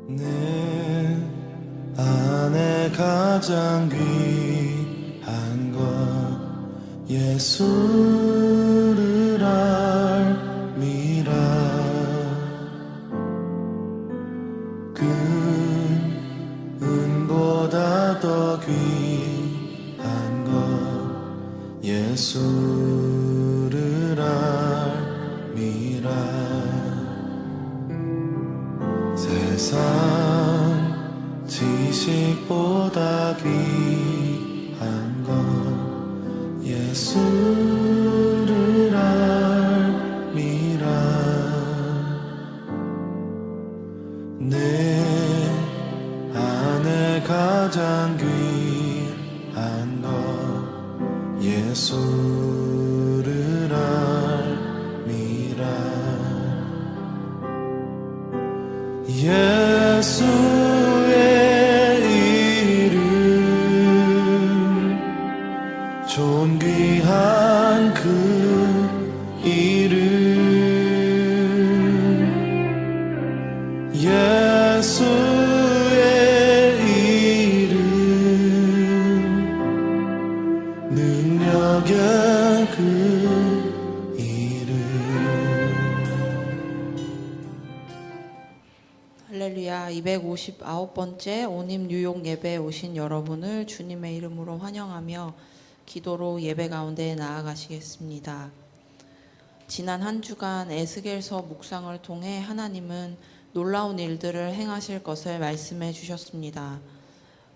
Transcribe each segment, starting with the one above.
내 안에 가장 귀한 것 예수를 알미라. 그 은보다 더 귀한 것 예수를 알미라. 세상 지식보다 귀한 것 예수를 알미라. 내 안에 가장 귀한 것 예수를 알미라. 예수의 이름 존귀한 그 이름 예수의 이름 능력의 그 이름. 할렐루야. 259번째 온임 뉴욕 예배에 오신 여러분을 주님의 이름으로 환영하며 기도로 예배 가운데 나아가시겠습니다. 지난 한 주간 에스겔서 묵상을 통해 하나님은 놀라운 일들을 행하실 것을 말씀해 주셨습니다.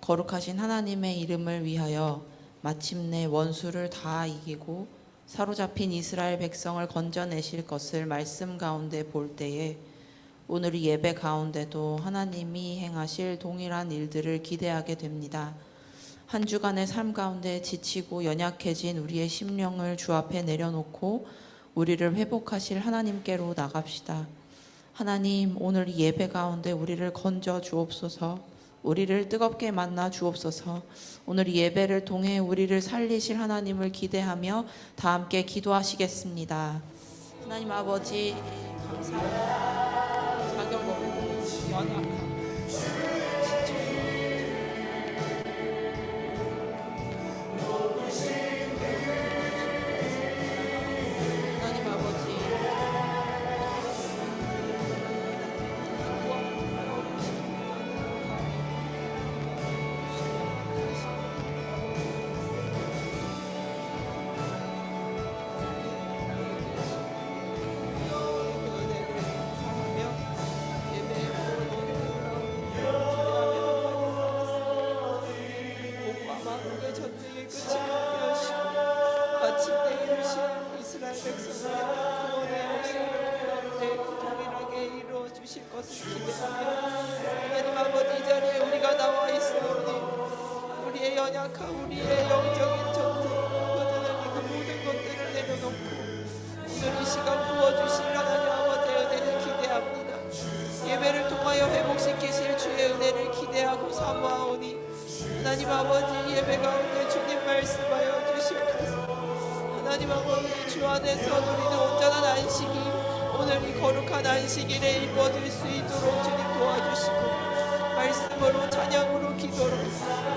거룩하신 하나님의 이름을 위하여 마침내 원수를 다 이기고 사로잡힌 이스라엘 백성을 건져내실 것을 말씀 가운데 볼 때에 오늘 이 예배 가운데도 하나님이 행하실 동일한 일들을 기대하게 됩니다. 한 주간의 삶 가운데 지치고 연약해진 우리의 심령을 주 앞에 내려놓고 우리를 회복하실 하나님께로 나갑시다. 하나님, 오늘 이 예배 가운데 우리를 건져 주옵소서. 우리를 뜨겁게 만나 주옵소서. 오늘 이 예배를 통해 우리를 살리실 하나님을 기대하며 다 함께 기도하시겠습니다. 하나님 아버지 감사합니다. 자격 없고 연약한 하나님 아버지 하나님 아버지, 이 자리에 우리가 나와 있사오니 우리의 연약함, 우리의 영적인 전쟁, 거듭나는 그 모든 것들을 내려놓고 오늘 이 시간 부어주실 하나님 아버지의 은혜를 기대합니다. 예배를 통하여 회복시키실 주의 은혜를 기대하고 사모하오니 하나님 아버지, 예배 가운데 주님 말씀하여 주시옵소서. 하나님 아버지, 주 안에서 누리는 온전한 안식이 오늘 이 거룩한 안식일에 이루어질 수 있도록 주님 도와주시고 말씀으로 찬양으로 기도로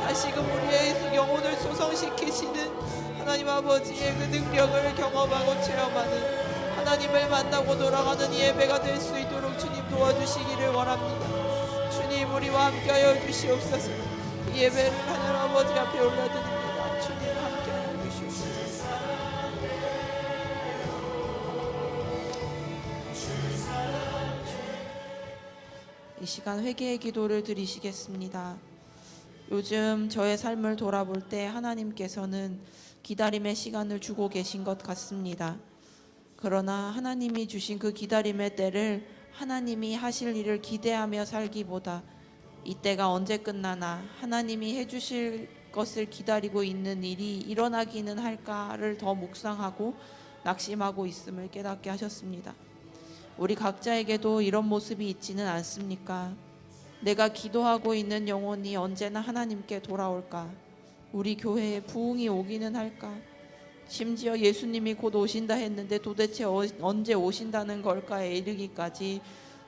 다시금 우리의 영혼을 소성시키시는 하나님 아버지의 그 능력을 경험하고 체험하는 하나님을 만나고 돌아가는 예배가 될 수 있도록 주님 도와주시기를 원합니다. 주님, 우리와 함께하여 주시옵소서. 이 예배를 하나님 아버지 앞에 올려드립니다. 주님 함께하여 주시옵소서. 이 시간 회개의 기도를 드리시겠습니다. 요즘 저의 삶을 돌아볼 때 하나님께서는 기다림의 시간을 주고 계신 것 같습니다. 그러나 하나님이 주신 그 기다림의 때를 하나님이 하실 일을 기대하며 살기보다 이 때가 언제 끝나나 하나님이 해주실 것을 기다리고 있는 일이 일어나기는 할까를 더 묵상하고 낙심하고 있음을 깨닫게 하셨습니다. 우리 각자에게도 이런 모습이 있지는 않습니까? 내가 기도하고 있는 영혼이 언제나 하나님께 돌아올까? 우리 교회에 부흥이 오기는 할까? 심지어 예수님이 곧 오신다 했는데 도대체 언제 오신다는 걸까에 이르기까지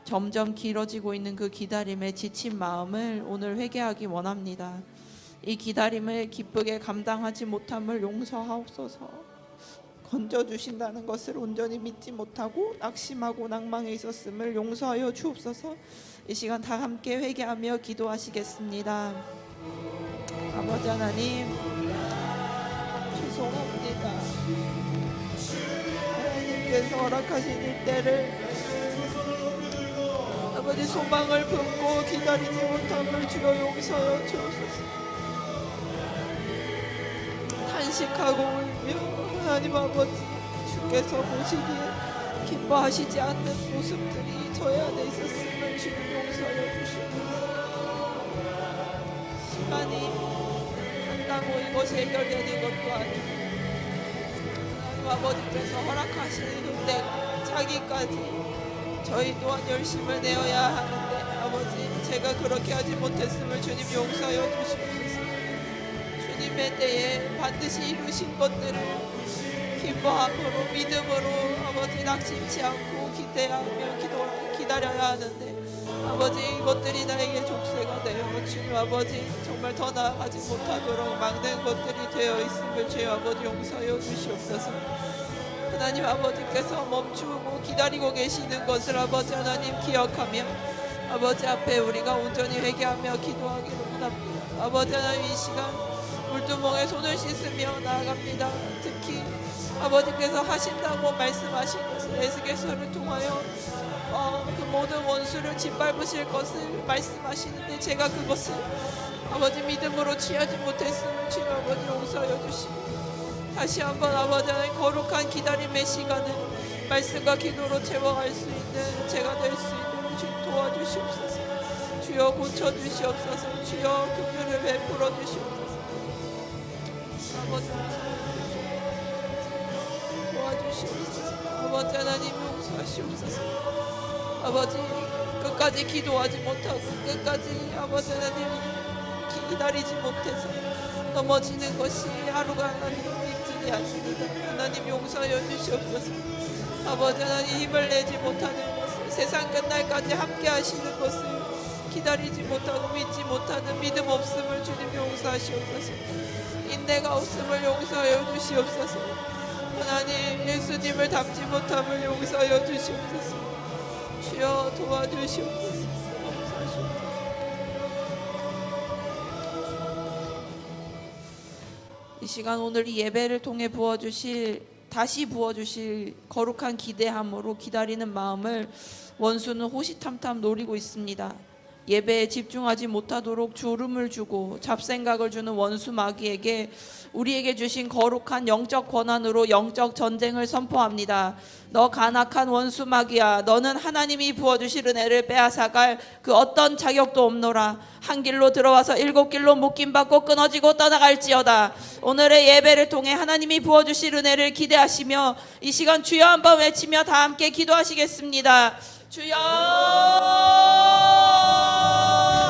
점점 길어지고 있는 그 기다림에 지친 마음을 오늘 회개하기 원합니다. 이 기다림을 기쁘게 감당하지 못함을 용서하옵소서. 건져주신다는 것을 온전히 믿지 못하고 낙심하고 낭망해 있었음을 용서하여 주옵소서. 이 시간 다 함께 회개하며 기도하시겠습니다. 아버지 하나님, 죄송합니다. 하나님께서 허락하신 이때를 아버지 소망을 품고 기다리지 못함을 주여 용서하여 주옵소서. 탄식하고 울며 하나님 아버지, 주께서 보시기에 기뻐하시지 않는 모습들이 저의 안에 있었음을 주님 용서하여 주시옵소서. 시간이 한다고 이것이 해결되는 것도 아니고 하나님 아버지께서 허락하시는 때 자기까지 저희 또한 열심을 내어야 하는데 아버지, 제가 그렇게 하지 못했음을 주님 용서하여 주시옵소서. 주님의 때에 반드시 이루신 것들을 기뻐함으로 믿음으로 아버지 낙심치 않고 기대하며 기다려야 하는데 아버지, 이것들이 나에게 족쇄가 되어 주님 아버지 정말 더 나아가지 못하도록 막는 것들이 되어 있음을 주여 아버지 용서하여 주시옵소서. 하나님 아버지께서 멈추고 기다리고 계시는 것을 아버지 하나님 기억하며 아버지 앞에 우리가 온전히 회개하며 기도하기를 원합니다. 아버지 하나님, 이 시간 물두멍에 손을 씻으며 나아갑니다. 특히 아버지께서 하신다고 말씀하신 것을 에스겔서를 통하여 그 모든 원수를 짓밟으실 것을 말씀하시는데 제가 그것을 아버지 믿음으로 취하지 못했음을 주님 아버지 용서하여 주시고 다시 한번 아버지 하나님 거룩한 기다림의 시간을 말씀과 기도로 채워갈 수 있는 제가 될 수 있도록 주님 도와주시옵소서. 주여 고쳐주시옵소서. 주여 긍휼을 베풀어 주시옵소서. 아버지 도와주시옵소서. 아버지 하나님 용서하시옵소서. 아버지, 끝까지 기도하지 못하고 끝까지 아버지 하나님 기다리지 못해서 넘어지는 것이 하루가 하나님 믿지 않습니다. 하나님 용서하여 주시옵소서. 아버지 하나님 힘을 내지 못하는 것을, 세상 끝날까지 함께 하시는 것을 기다리지 못하고 믿지 못하는 믿음 없음을 주님 용서하시옵소서. 인내가 없음을 용서하여 주시옵소서. 하나님, 예수님을 닮지 못함을 용서하여 주시옵소서. 주여 도와주시옵소서. 용서하시옵소서. 이 시간 오늘 이 예배를 통해 다시 부어주실 거룩한 기대함으로 기다리는 마음을 원수는 호시탐탐 노리고 있습니다. 예배에 집중하지 못하도록 주름을 주고 잡생각을 주는 원수 마귀에게 우리에게 주신 거룩한 영적 권한으로 영적 전쟁을 선포합니다. 너 간악한 원수 마귀야, 너는 하나님이 부어주실 은혜를 빼앗아갈 그 어떤 자격도 없노라. 한 길로 들어와서 7길로 묶임받고 끊어지고 떠나갈지어다. 오늘의 예배를 통해 하나님이 부어주실 은혜를 기대하시며 이 시간 주여 한번 외치며 다 함께 기도하시겠습니다. 주여,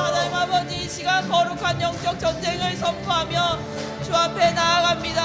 하나님 아버지, 이 시간 거룩한 영적 전쟁을 선포하며 주 앞에 나아갑니다.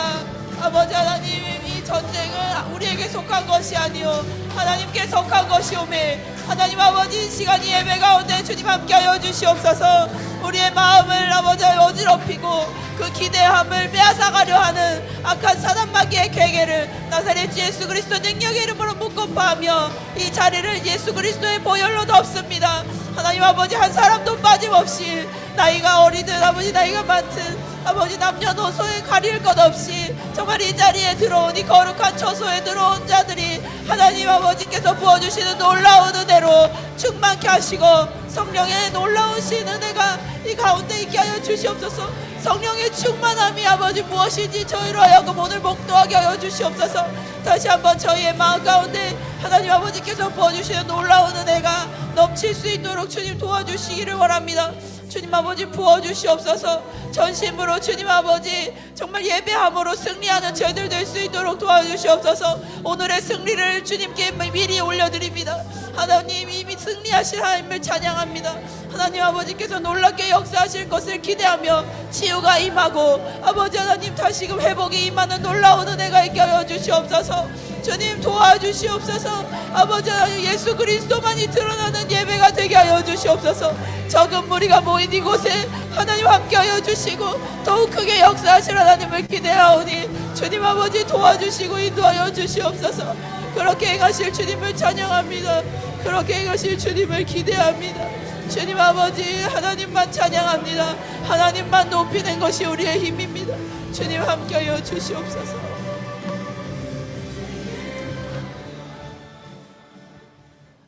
아버지 하나님, 이 전쟁은 우리에게 속한 것이 아니요 하나님께 속한 것이오매 하나님 아버지, 이 시간 이 예배 가운데 주님 함께하여 주시옵소서. 우리의 마음을 아버지 어지럽히고 그 기대함을 빼앗아가려 하는 악한 사단 마귀의 계계를 나사렛 예수 그리스도 능력의 이름으로 묶어파하며 이 자리를 예수 그리스도의 보혈로 덮습니다. 하나님 아버지, 한 사람도 빠짐없이 나이가 어리든 아버지 나이가 많든 아버지 남녀노소에 가릴 것 없이 정말 이 자리에 들어온 이 거룩한 처소에 들어온 자들이 하나님 아버지께서 부어주시는 놀라운 은혜로 충만케 하시고 성령의 놀라우신 은혜가 이 가운데 있게 하여 주시옵소서. 성령의 충만함이 아버지 무엇인지 저희로 하여금 오늘 목도하게 하여 주시옵소서. 다시 한번 저희의 마음 가운데 하나님 아버지께서 부어주시는 놀라운 은혜가 넘칠 수 있도록 주님 도와주시기를 원합니다. 주님 아버지 부어주시옵소서. 전심으로 주님 아버지 정말 예배함으로 승리하는 저희들 될 수 있도록 도와주시옵소서. 오늘의 승리를 주님께 미리 올려드립니다. 하나님, 이미 승리하실 하나님을 찬양합니다. 하나님 아버지께서 놀랍게 역사하실 것을 기대하며 치유가 임하고 아버지 하나님 다시금 회복이 임하는 놀라운 은혜가 있게 하여 주시옵소서. 주님 도와주시옵소서. 아버지 하나님 예수 그리스도만이 드러나는 예배가 되게 하여 주시옵소서. 적은 무리가 모인 이곳에 하나님 함께하여 주시고 더욱 크게 역사하실 하나님을 기대하오니 주님 아버지 도와주시고 인도하여 주시옵소서. 그렇게 행하실 주님을 찬양합니다. 그렇게 행하실 주님을 기대합니다. 주님 아버지 하나님만 찬양합니다. 하나님만 높이는 것이 우리의 힘입니다. 주님 함께하여 주시옵소서.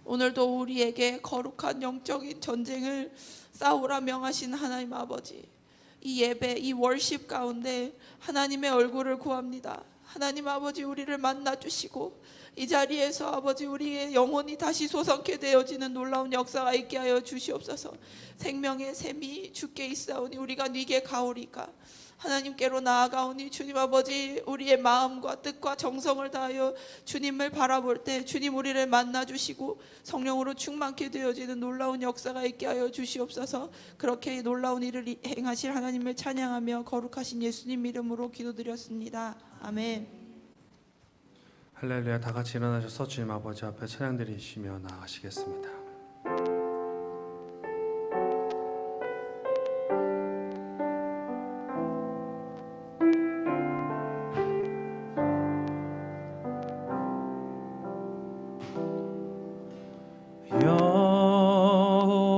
오늘도 우리에게 거룩한 영적인 전쟁을 싸우라 명하신 하나님 아버지, 이 예배, 이 월십 가운데 하나님의 얼굴을 구합니다. 하나님 아버지 우리를 만나주시고 이 자리에서 아버지 우리의 영혼이 다시 솟아게 되어지는 놀라운 역사가 있게 하여 주시옵소서. 생명의 샘이 주께 있사오니 우리가 네게 가오리까. 하나님께로 나아가오니 주님 아버지 우리의 마음과 뜻과 정성을 다하여 주님을 바라볼 때 주님 우리를 만나주시고 성령으로 충만케 되어지는 놀라운 역사가 있게 하여 주시옵소서. 그렇게 놀라운 일을 행하실 하나님을 찬양하며 거룩하신 예수님 이름으로 기도드렸습니다. 아멘. 할렐루야. 다 같이 일어나셔서 주님 아버지 앞에 찬양 드리시며 나아가시겠습니다.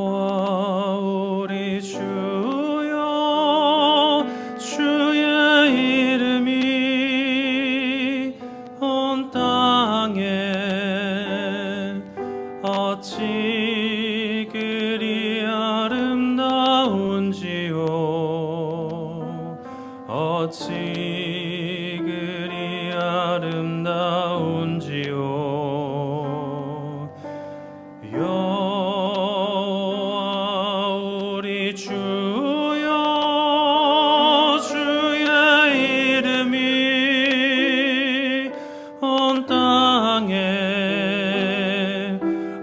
여호와 우리 주여 주의 이름이 온 땅에 어찌 그리 아름다운지요 어찌 그리 아름다운지요 여호와 우리 주여 주의 이름이 온 땅에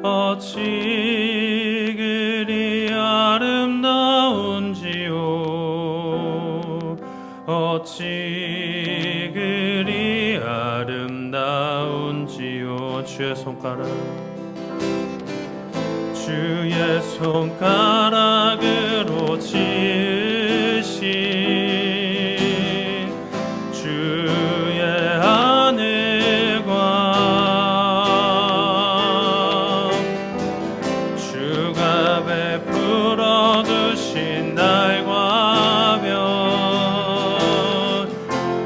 어찌 그리 아름다운지요 어찌 그리 아름다운지요 주의 손가락 주의 손가락으로 지으신 주의 하늘과 주가 베풀어 두신 달과 별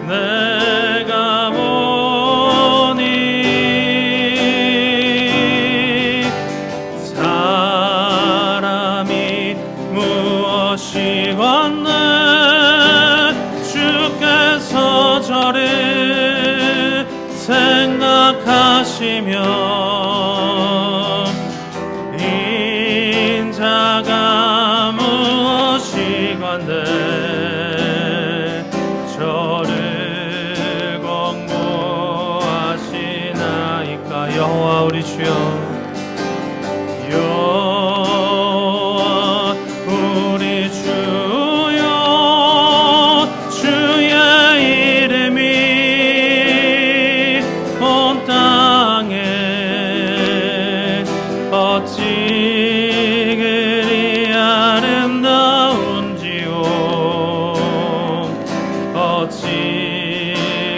내가 보니 사람이 무엇이 왔네 주께서 저를 생각하시며 인자가 무엇이건대 저를 공부하시나이까 여호와 우리 주여 여호와 우리 주여 주의 이름이 온 땅에 어찌 그리 아름다운지요 어찌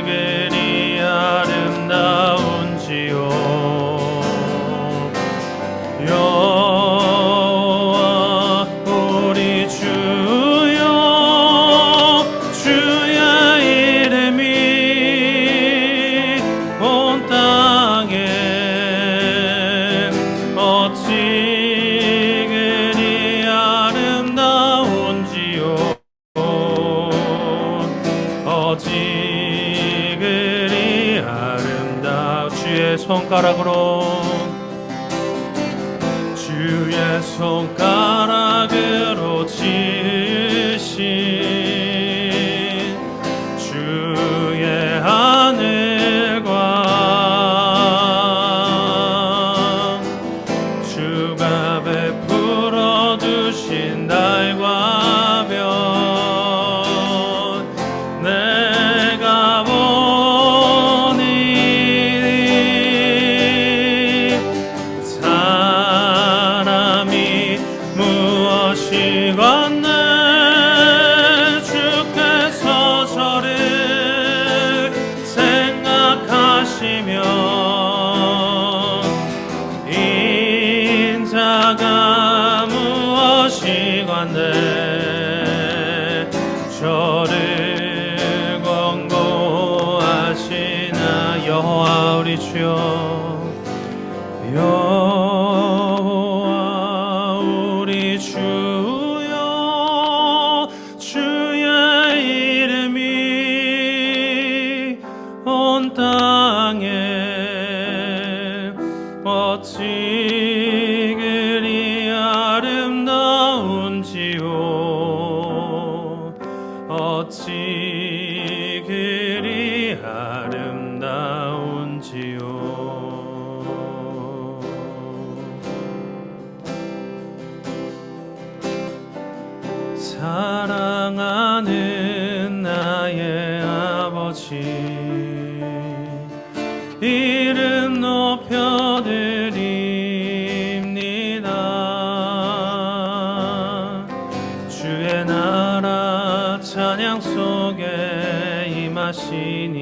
그리 아름다운지요 여호와 우리 주여 주의 이름이 온 땅에 어찌 그리 아름다운지요 어찌 그리 아름다운 주의 손가락으로 주의 손가락으로 지으신 주의 하늘과 주가 베풀어 두신 달과 별 내가 보니 시간내 주께서 저를 생각하시며 인자가 무엇이건대 저를 권고하시나. 여호와 우리 주여, 여호와 우리 주여, 주의 이름이 온 땅에 어찌 그리 아름다운지요, 어찌 그리 아름다운지요. 사랑하는 나의 아버지, 이름 높여드립니다. 주의 나라 찬양 속에 임하시니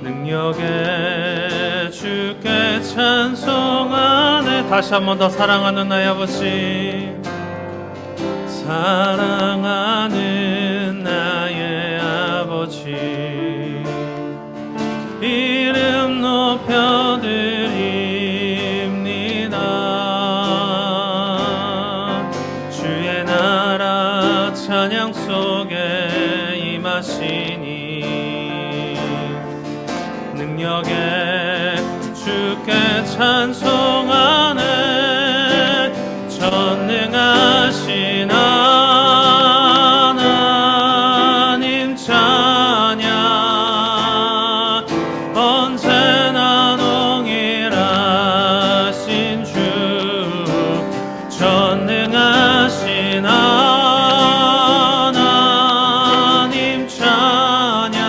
능력에 주께 찬송하네. 다시 한 번 더. 사랑하는 나의 아버지, 사랑하는 나의 아버지, 이름 높여드립니다. 주의 나라 찬양 속에 임하시니 능력에 주께 찬송하네. 전능하신 하나님 찬양, 언제나 동일하신 주. 전능하신 하나님 찬양,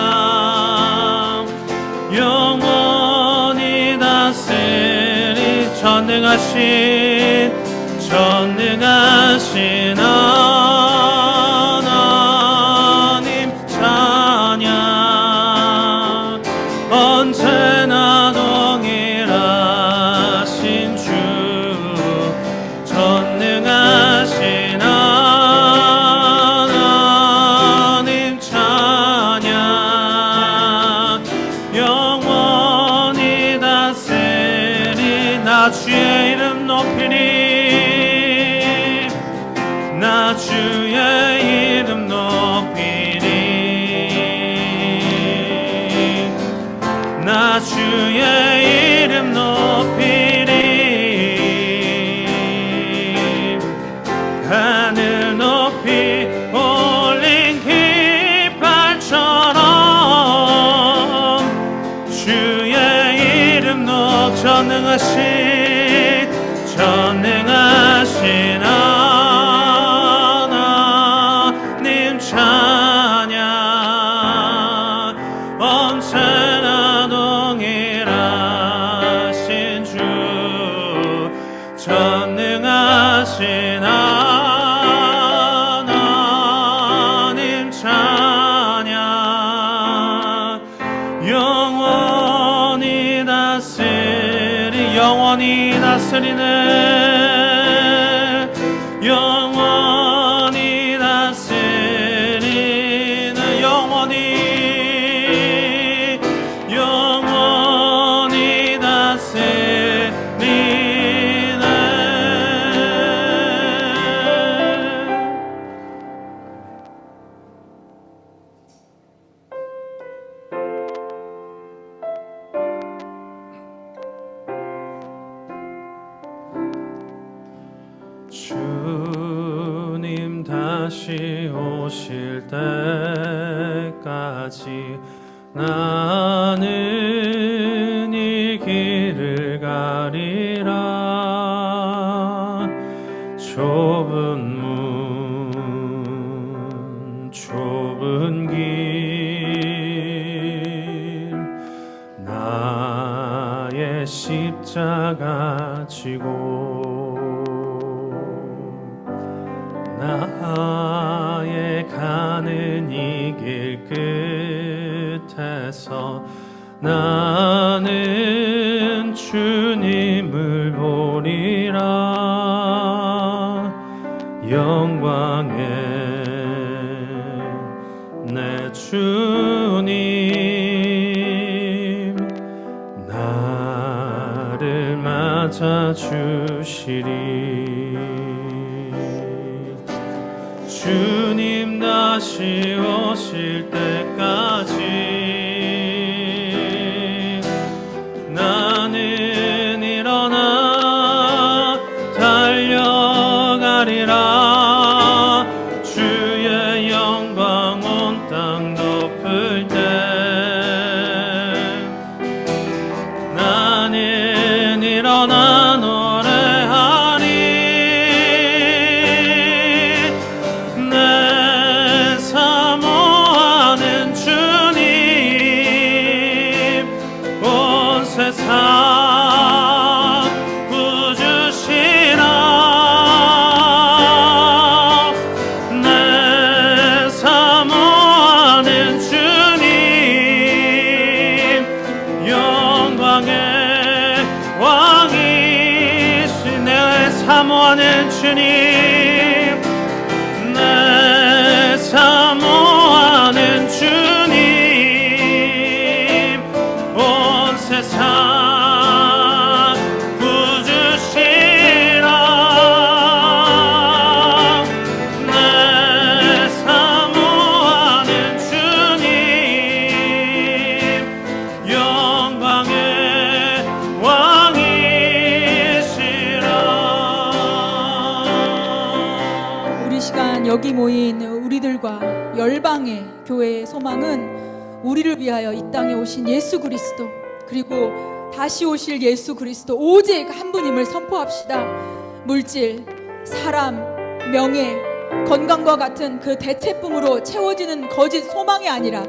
영원히 다스리. 전능하신 하나님 찬양, 언제나 동일하신 주. 전능하신 하나님 찬양, 영원히 다스리. 나 주의 이름 높이리, 나 주의 이름 높이리, 나 주의 이름 높이리. 하늘 높이 올린 깃발처럼 주의 이름 높. 전능하신 하나님 찬양, 언제나 동일하신 주. 전능하신 하나님 찬양, 영원히 다스리. 영원히 다스리네. 영원히 다스리네. 영원히 다스리네. 주님 다시 오실 때까지 나는 이 길을 가리라. 좁은 문 좁은 길, 나의 십자가 지고 나는 주님을 보리라. 영광의 내 주님 나를 맞아주시리. 주님 다시 오실 때까지 나는 일어나 달려가리라. 주의 영광 온 땅 덮을 때 나는 일어나 노래하리. 내 사모하는 주님 온 세상 구주시라. 내 사모하는 주님 영광의 왕이신 내 사모하는 주님 내 사모하는 주님 온 세상 구주시라. 내 사모하는 주님 영광의 왕이시라. 우리 시간 여기 모인 우리들과 열방의 교회의 소망은 우리를 위하여 이 땅에 오신 예수 그리스도, 그리고 다시 오실 예수 그리스도 오직 한 분임을 선포합시다. 물질, 사람, 명예, 건강과 같은 그 대체품으로 채워지는 거짓 소망이 아니라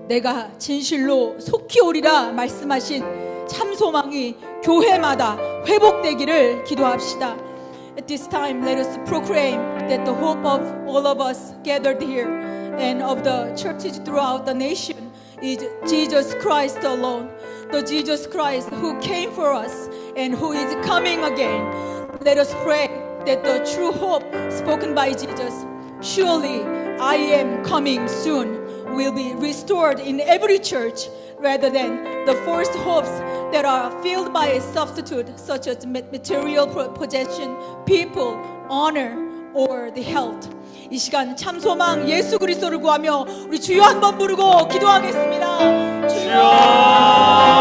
내가 진실로 속히 오리라 말씀하신 참 소망이 교회마다 회복되기를 기도합시다. At this time, let us proclaim that the hope of all of us gathered here and of the churches throughout the nation is Jesus Christ alone, the Jesus Christ who came for us and who is coming again. Let us pray that the true hope spoken by Jesus, surely I am coming soon, will be restored in every church, rather than the false hopes that are filled by a substitute such as material possession, people, honor, or the health. 이 시간 참 소망 예수 그리스도를 구하며 우리 주여 한번 부르고 기도하겠습니다. 주여.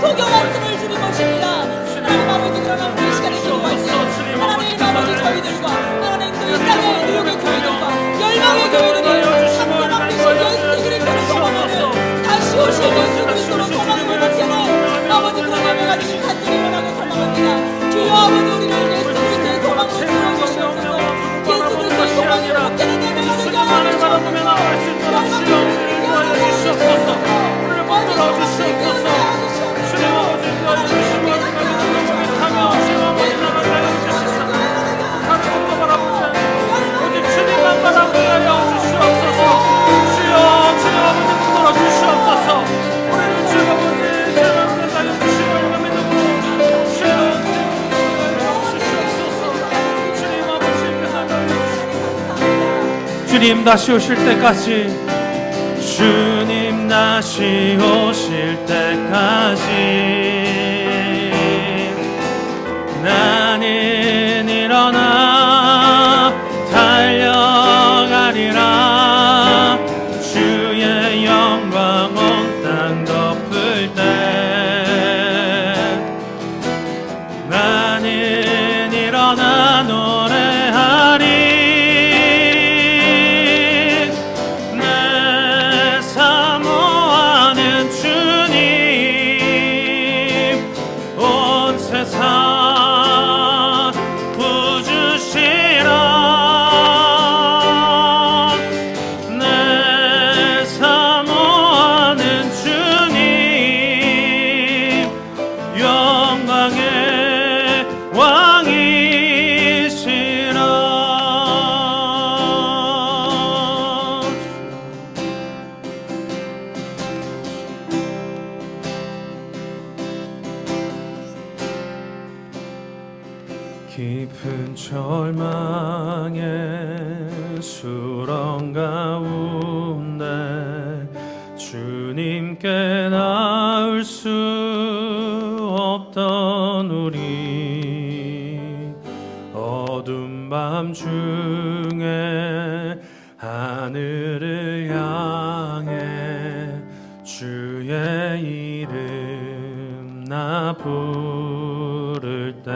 속여왔음을 주님 모십니다. 하나님 아버지, 그러나 우리 시간에 기도할 때 하나님 아버지 저희들과 하나님 또 이 땅의 뉴욕의 교회들과 열방의 교회들이 참소망 되신 예수 그리스도를 소망하는 다시 오실 예수 그리스도를 소망으로 놓기는 아버지 그러나 내가 지금 간절히 원하고 소망합니다. 주여 아버지, 우리를 예수 그리스도의 소망으로 채워주시옵소서. 예수 그리스도의 소망으로 놓기는 내면을 주시옵소서. 우리를 붙들어 주시옵소서. 주님 아버지 도와주시고 하며 주님 아버지 나를 내려주시사 다른 것도 바라보지 오직 주님만 바라보게 하여 주시옵소서. 주여 주여 아버지 붙들어 주시옵소서. 우리를 주여 아버지 주여 아버지 주시고 믿음으로 주여 주시옵소서. 주님 아버지께서 주님 다시 오실 때까지 주님 다시 오실 때까지 나는 일어나 달려가리라. 주의 영광 온 땅 덮을 때 나는 일어나 노래하리. 내 사모하는 주님 깊은 절망의 수렁 가운데 주님께 나을 수 없던 우리, 어두운 밤 중에 하늘을 향해 주의 이름 나 부를 때,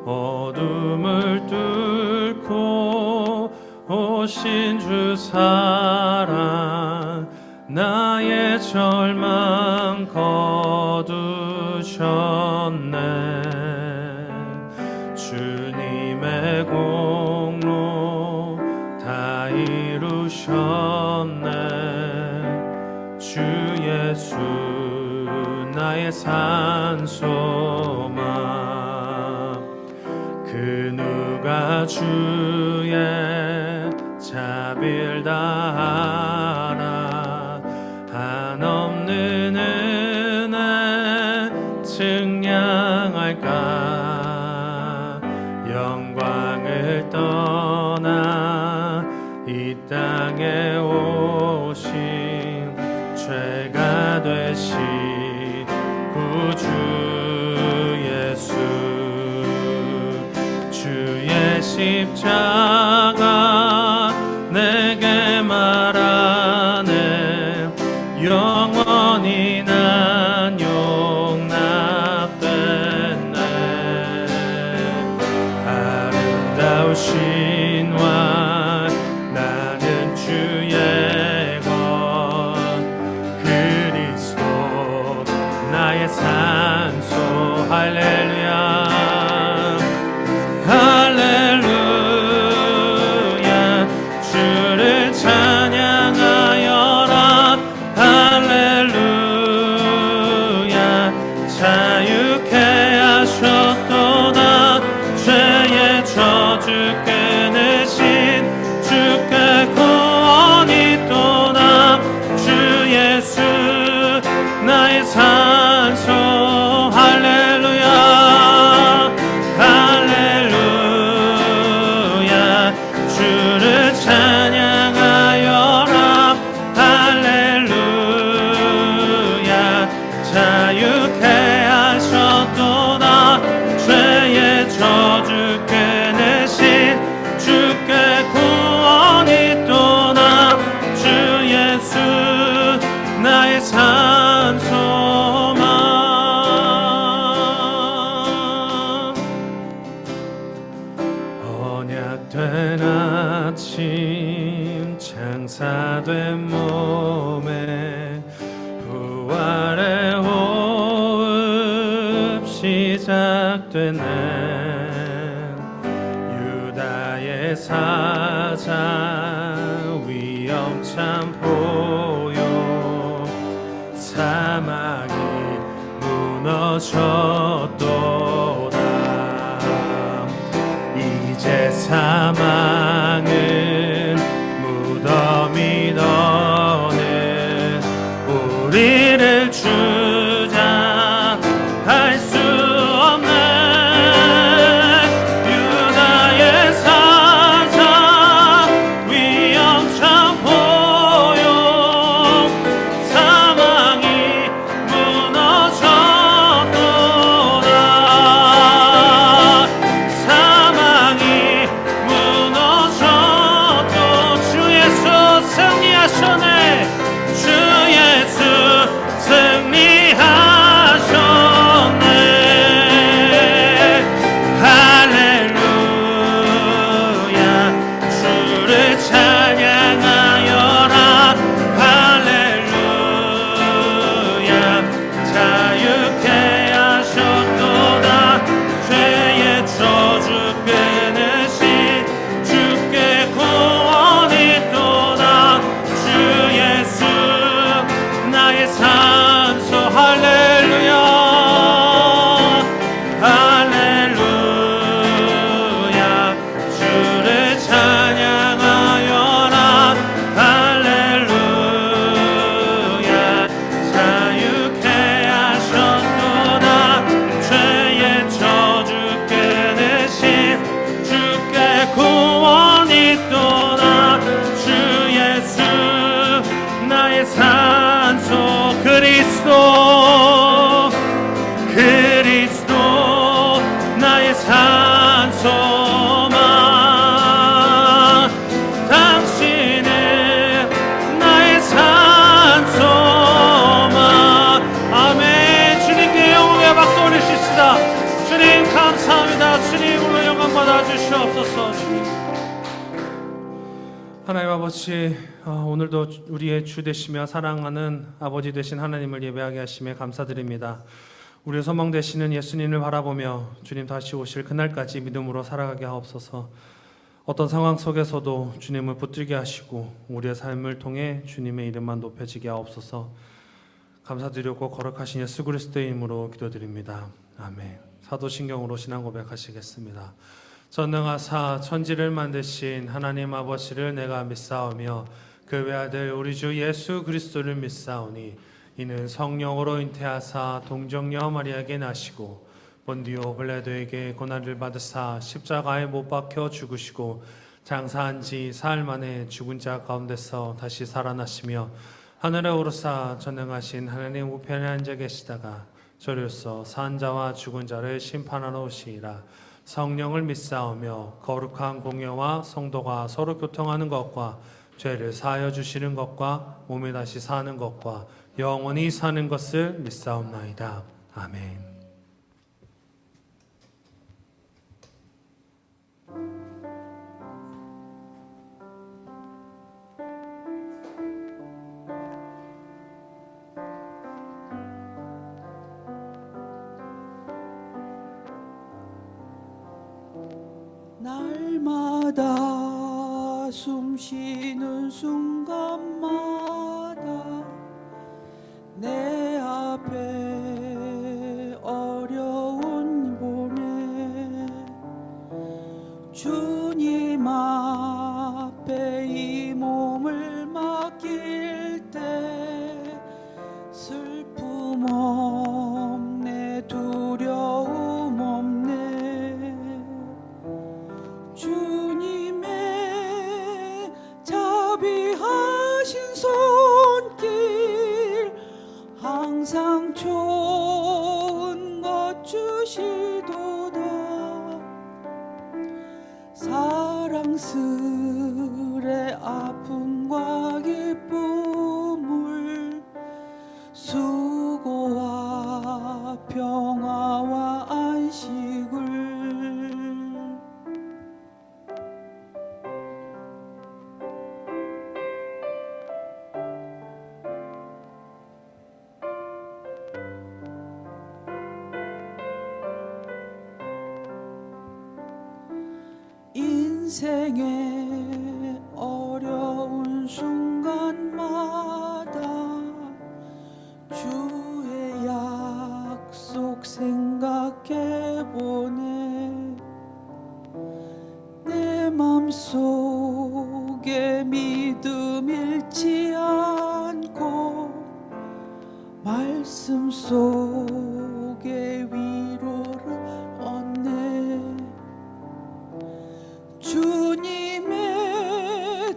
어둠을 뚫고 오신 주 사랑, 나의 절망 거두셨네. 주님의 공로 다 이루셨네. 주 예수 나의 산소망, 그 누가 주의 자비를 다하라. 한없는 은혜 증량할까. 영광을 떠나 이 땅에 오신 죄가 되신 구주 예수, 주의 십자가 내게 말하네. 영원히 난 용납됐네. 아름다우신 왕 나는 주의 것, 그리스도 나의 산소. 할렐루야 할렐루야. 주를 찬양하여라. 할렐루야. 자유케 하셨도다. 죄의 저주 끊으신 주께 구원이 또다. 주 예수 나의 산소. 할렐루야 할렐루야. 주를 찬양하여라. 할렐루야. 자유케 하셨도다. 죄의 저주 끊으신 주께 구원이 또다. 주 예수 나의 산소망. 언약된 아침, 장사된 몸에 부활의 호흡 시작되네. 유다의 사자 위험참 보여. 사막이 무너졌도다. 이제 사망은 무덤이 너는 우리를 주장할 수 없네. 유다의 사자 위험참 보여. 사망이 무너졌도다. 사망이 무너졌도다. 나의 산소 그리스도 나의 산소만 당신은 나의 산소만 아멘. 주님께 영광의 박수 올리십시다. 주님 감사합니다. 주님으로 영광 받아 주시옵소서. 하나님 아버지, 오늘도 우리의 주 되시며 사랑하는 아버지 되신 하나님을 예배하게 하심에 감사드립니다. 우리의 소망 되시는 예수님을 바라보며 주님 다시 오실 그날까지 믿음으로 살아가게 하옵소서. 어떤 상황 속에서도 주님을 붙들게 하시고 우리의 삶을 통해 주님의 이름만 높여지게 하옵소서. 감사드리고 거룩하신 예수 그리스도의 이름으로 기도드립니다. 아멘. 사도신경으로 신앙 고백하시겠습니다. 전능하사 천지를 만드신 하나님 아버지를 내가 믿사오며 그 외아들 우리 주 예수 그리스도를 믿사오니 이는 성령으로 잉태하사 동정녀 마리아에게 나시고 본디오 빌라도에게 고난을 받으사 십자가에 못 박혀 죽으시고 장사한 지 사흘 만에 죽은 자 가운데서 다시 살아나시며 하늘에 오르사 전능하신 하나님 우편에 앉아 계시다가 저리로서 산 자와 죽은 자를 심판하러 오시리라. 성령을 믿사오며 거룩한 공예와 성도가 서로 교통하는 것과 죄를 사하여 주시는 것과 몸에 다시 사는 것과 영원히 사는 것을 믿사옵나이다. 아멘. 날마다 숨 쉬는 순간마다 내 앞에 어려운 보내 주님 앞에 이 몸을 맡길 때 슬픔 없네 두려움 없네 주님의 자비하신 손길 항상 좋은 것 주시도다 사랑스레 아픔과 기쁨을 수고와 평화와 안식을 인생의 어려운 순간마다 주의 약속 생각해보네 내 맘속에 믿음 잃지 않고 말씀 속에 위로를 얻네 주님의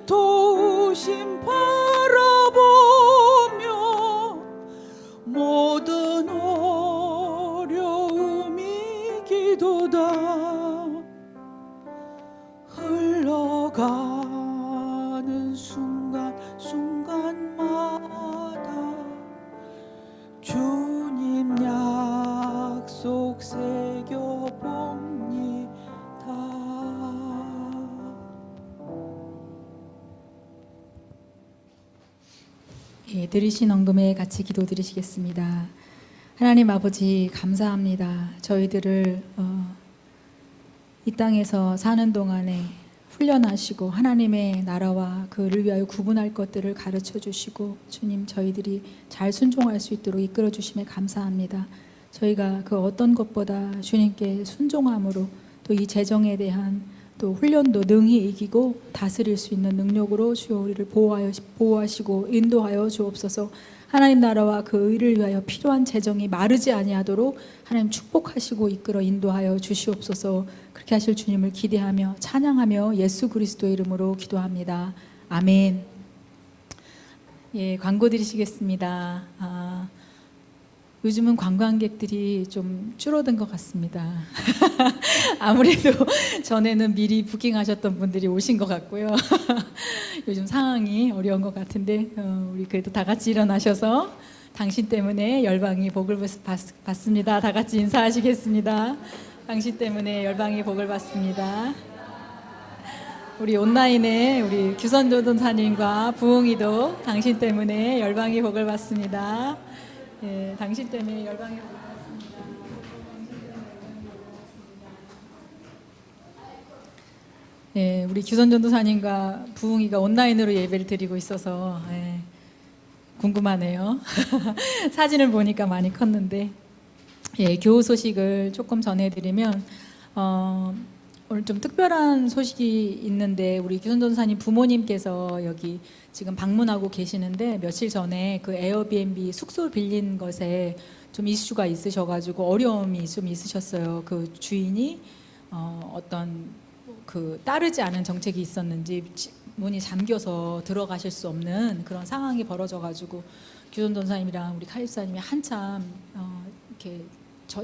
도우심 바라보며 모든 어려움이 기도다 흘러가는 순간순간마다 주님 약속 새겨봅니다. 예, 들으신 언금에 같이 기도드리시겠습니다. 하나님 아버지 감사합니다. 저희들을 이 땅에서 사는 동안에 훈련하시고 하나님의 나라와 그를 위하여 구분할 것들을 가르쳐 주시고 주님 저희들이 잘 순종할 수 있도록 이끌어 주심에 감사합니다. 저희가 그 어떤 것보다 주님께 순종함으로 또 이 재정에 대한 또 훈련도 능히 이기고 다스릴 수 있는 능력으로 주여 우리를 보호하시고 인도하여 주옵소서. 하나님 나라와 그 의를 위하여 필요한 재정이 마르지 아니하도록 하나님 축복하시고 이끌어 인도하여 주시옵소서. 그렇게 하실 주님을 기대하며 찬양하며 예수 그리스도의 이름으로 기도합니다. 아멘. 예, 광고 드리시겠습니다. 요즘은 관광객들이 좀 줄어든 것 같습니다. 아무래도 전에는 미리 부킹하셨던 분들이 오신 것 같고요. 요즘 상황이 어려운 것 같은데 우리 그래도 다 같이 일어나셔서 당신 때문에 열방이 복을 받습니다. 다 같이 인사하시겠습니다. 당신 때문에 열방이 복을 받습니다. 우리 온라인에 우리 규선조동사님과 부흥이도 당신 때문에 열방이 복을 받습니다. 예, 당신 때문에 열방이 복을 받습니다. 예, 우리 규선전도사님과 부흥이가 온라인으로 예배를 드리고 있어서 궁금하네요. 사진을 보니까 많이 컸는데, 예, 교우 소식을 조금 전해드리면 오늘 좀 특별한 소식이 있는데 우리 규선전도사님 부모님께서 여기 지금 방문하고 계시는데 며칠 전에 그 에어비앤비 숙소 빌린 것에 좀 이슈가 있으셔가지고 어려움이 좀 있으셨어요. 그 주인이 어떤 그 따르지 않은 정책이 있었는지 문이 잠겨서 들어가실 수 없는 그런 상황이 벌어져가지고 규선전도사님이랑 우리 카립사님이 한참 이렇게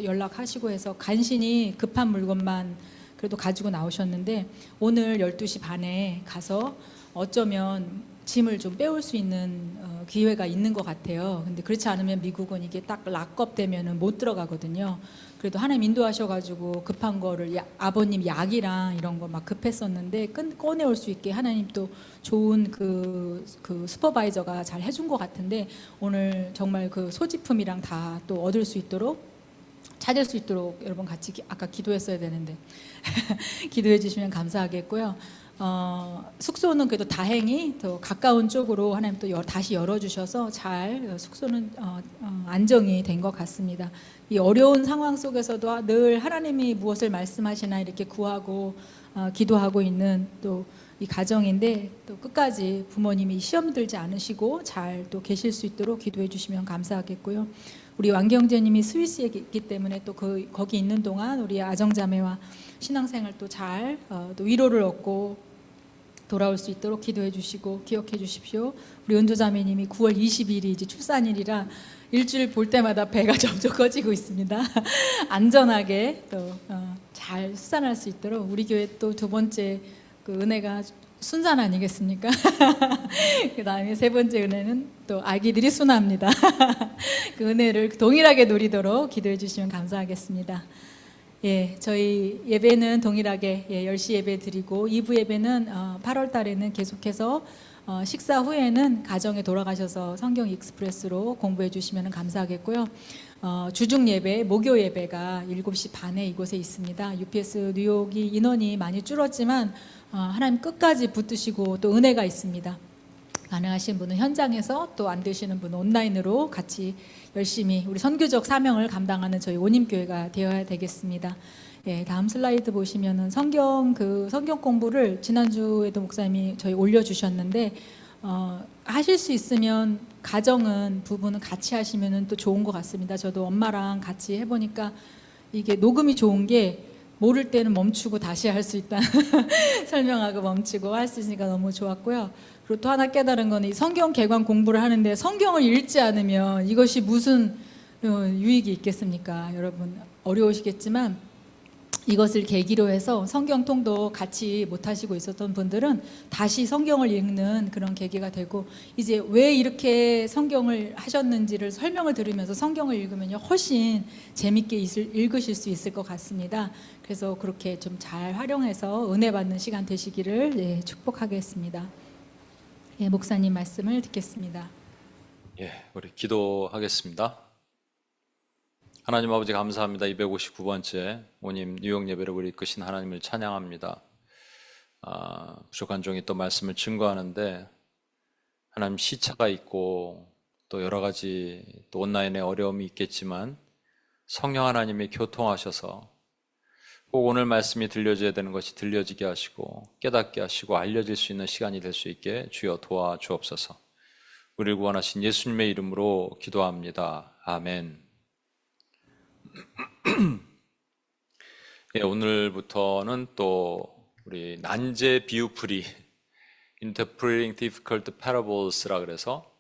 연락하시고 해서 간신히 급한 물건만 그래도 가지고 나오셨는데 오늘 12시 반에 가서 어쩌면 짐을 좀 빼올 수 있는 기회가 있는 것 같아요. 근데 그렇지 않으면 미국은 이게 딱 락업되면은 못 들어가거든요. 그래도 하나님 인도하셔가지고 급한 거를 아버님 약이랑 이런 거 막 급했었는데 꺼내올 수 있게 하나님 또 좋은 그 슈퍼바이저가 잘 해준 것 같은데 오늘 정말 그 소지품이랑 다 또 얻을 수 있도록 찾을 수 있도록 여러분 같이 아까 기도했어야 되는데 기도해 주시면 감사하겠고요. 숙소는 그래도 다행히 더 가까운 쪽으로 하나님 또 다시 열어주셔서 잘 숙소는 안정이 된 것 같습니다. 이 어려운 상황 속에서도 늘 하나님이 무엇을 말씀하시나 이렇게 구하고 기도하고 있는 또 이 가정인데 또 끝까지 부모님이 시험 들지 않으시고 잘 또 계실 수 있도록 기도해 주시면 감사하겠고요. 우리 왕경제님이 스위스에 있기 때문에 또 거기 있는 동안 우리 아정자매와 신앙생활 또 잘 또 위로를 얻고 돌아올 수 있도록 기도해 주시고 기억해 주십시오. 우리 은조자매님이 9월 20일이 이제 출산일이라 일주일 볼 때마다 배가 점점 커지고 있습니다. 안전하게 또 잘 수산할 수 있도록 우리 교회 또 두 번째 그 은혜가 순산 아니겠습니까? 그 다음에 세 번째 은혜는 또 아기들이 순화합니다. 그 은혜를 동일하게 누리도록 기도해 주시면 감사하겠습니다. 예, 저희 예배는 동일하게 10시 예배 드리고 2부 예배는 8월 달에는 계속해서 식사 후에는 가정에 돌아가셔서 성경 익스프레스로 공부해 주시면 감사하겠고요. 주중 예배, 목요 예배가 7시 반에 이곳에 있습니다. UPS 뉴욕이 인원이 많이 줄었지만 하나님 끝까지 붙드시고 또 은혜가 있습니다. 가능하신 분은 현장에서 또 안 되시는 분은 온라인으로 같이 열심히 우리 선교적 사명을 감당하는 저희 온임교회가 되어야 되겠습니다. 예, 다음 슬라이드 보시면은 성경 공부를 지난주에도 목사님이 저희 올려주셨는데 하실 수 있으면 부부는 같이 하시면은 또 좋은 것 같습니다. 저도 엄마랑 같이 해보니까 이게 녹음이 좋은 게 모를 때는 멈추고 다시 할 수 있다. 설명하고 멈추고 할 수 있으니까 너무 좋았고요. 그리고 또 하나 깨달은 거는 이 성경 개관 공부를 하는데 성경을 읽지 않으면 이것이 무슨 유익이 있겠습니까? 여러분 어려우시겠지만 이것을 계기로 해서 성경 통독 같이 못하시고 있었던 분들은 다시 성경을 읽는 그런 계기가 되고 이제 왜 이렇게 성경을 하셨는지를 설명을 들으면서 성경을 읽으면 훨씬 재밌게 읽으실 수 있을 것 같습니다. 그래서 그렇게 좀 잘 활용해서 은혜 받는 시간 되시기를 축복하겠습니다. 예, 목사님 말씀을 듣겠습니다. 예, 우리 기도하겠습니다. 하나님 아버지 감사합니다. 259번째 오님 뉴욕 예배를 우리 이끄신 하나님을 찬양합니다. 부족한 종이 또 말씀을 증거하는데 하나님 시차가 있고 또 여러 가지 또 온라인에 어려움이 있겠지만 성령 하나님이 교통하셔서 꼭 오늘 말씀이 들려져야 되는 것이 들려지게 하시고 깨닫게 하시고 알려질 수 있는 시간이 될 수 있게 주여 도와주옵소서. 우리를 구원하신 예수님의 이름으로 기도합니다. 아멘. 예, 오늘부터는 또 우리 난제 비유풀이 Interpreting Difficult Parables라 그래서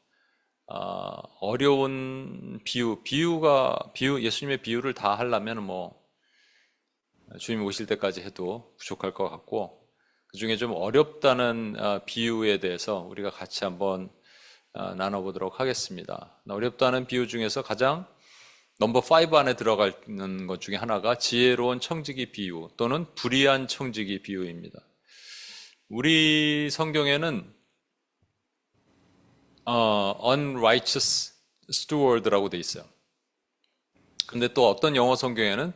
어려운 예수님의 비유를 다 하려면 주님 오실 때까지 해도 부족할 것 같고, 그 중에 좀 어렵다는 비유에 대해서 우리가 같이 한번 나눠보도록 하겠습니다. 어렵다는 비유 중에서 가장 넘버 5 안에 들어가는 것 중에 하나가 지혜로운 청지기 비유 또는 불의한 청지기 비유입니다. 우리 성경에는 unrighteous steward라고 돼 있어요. 근데 또 어떤 영어 성경에는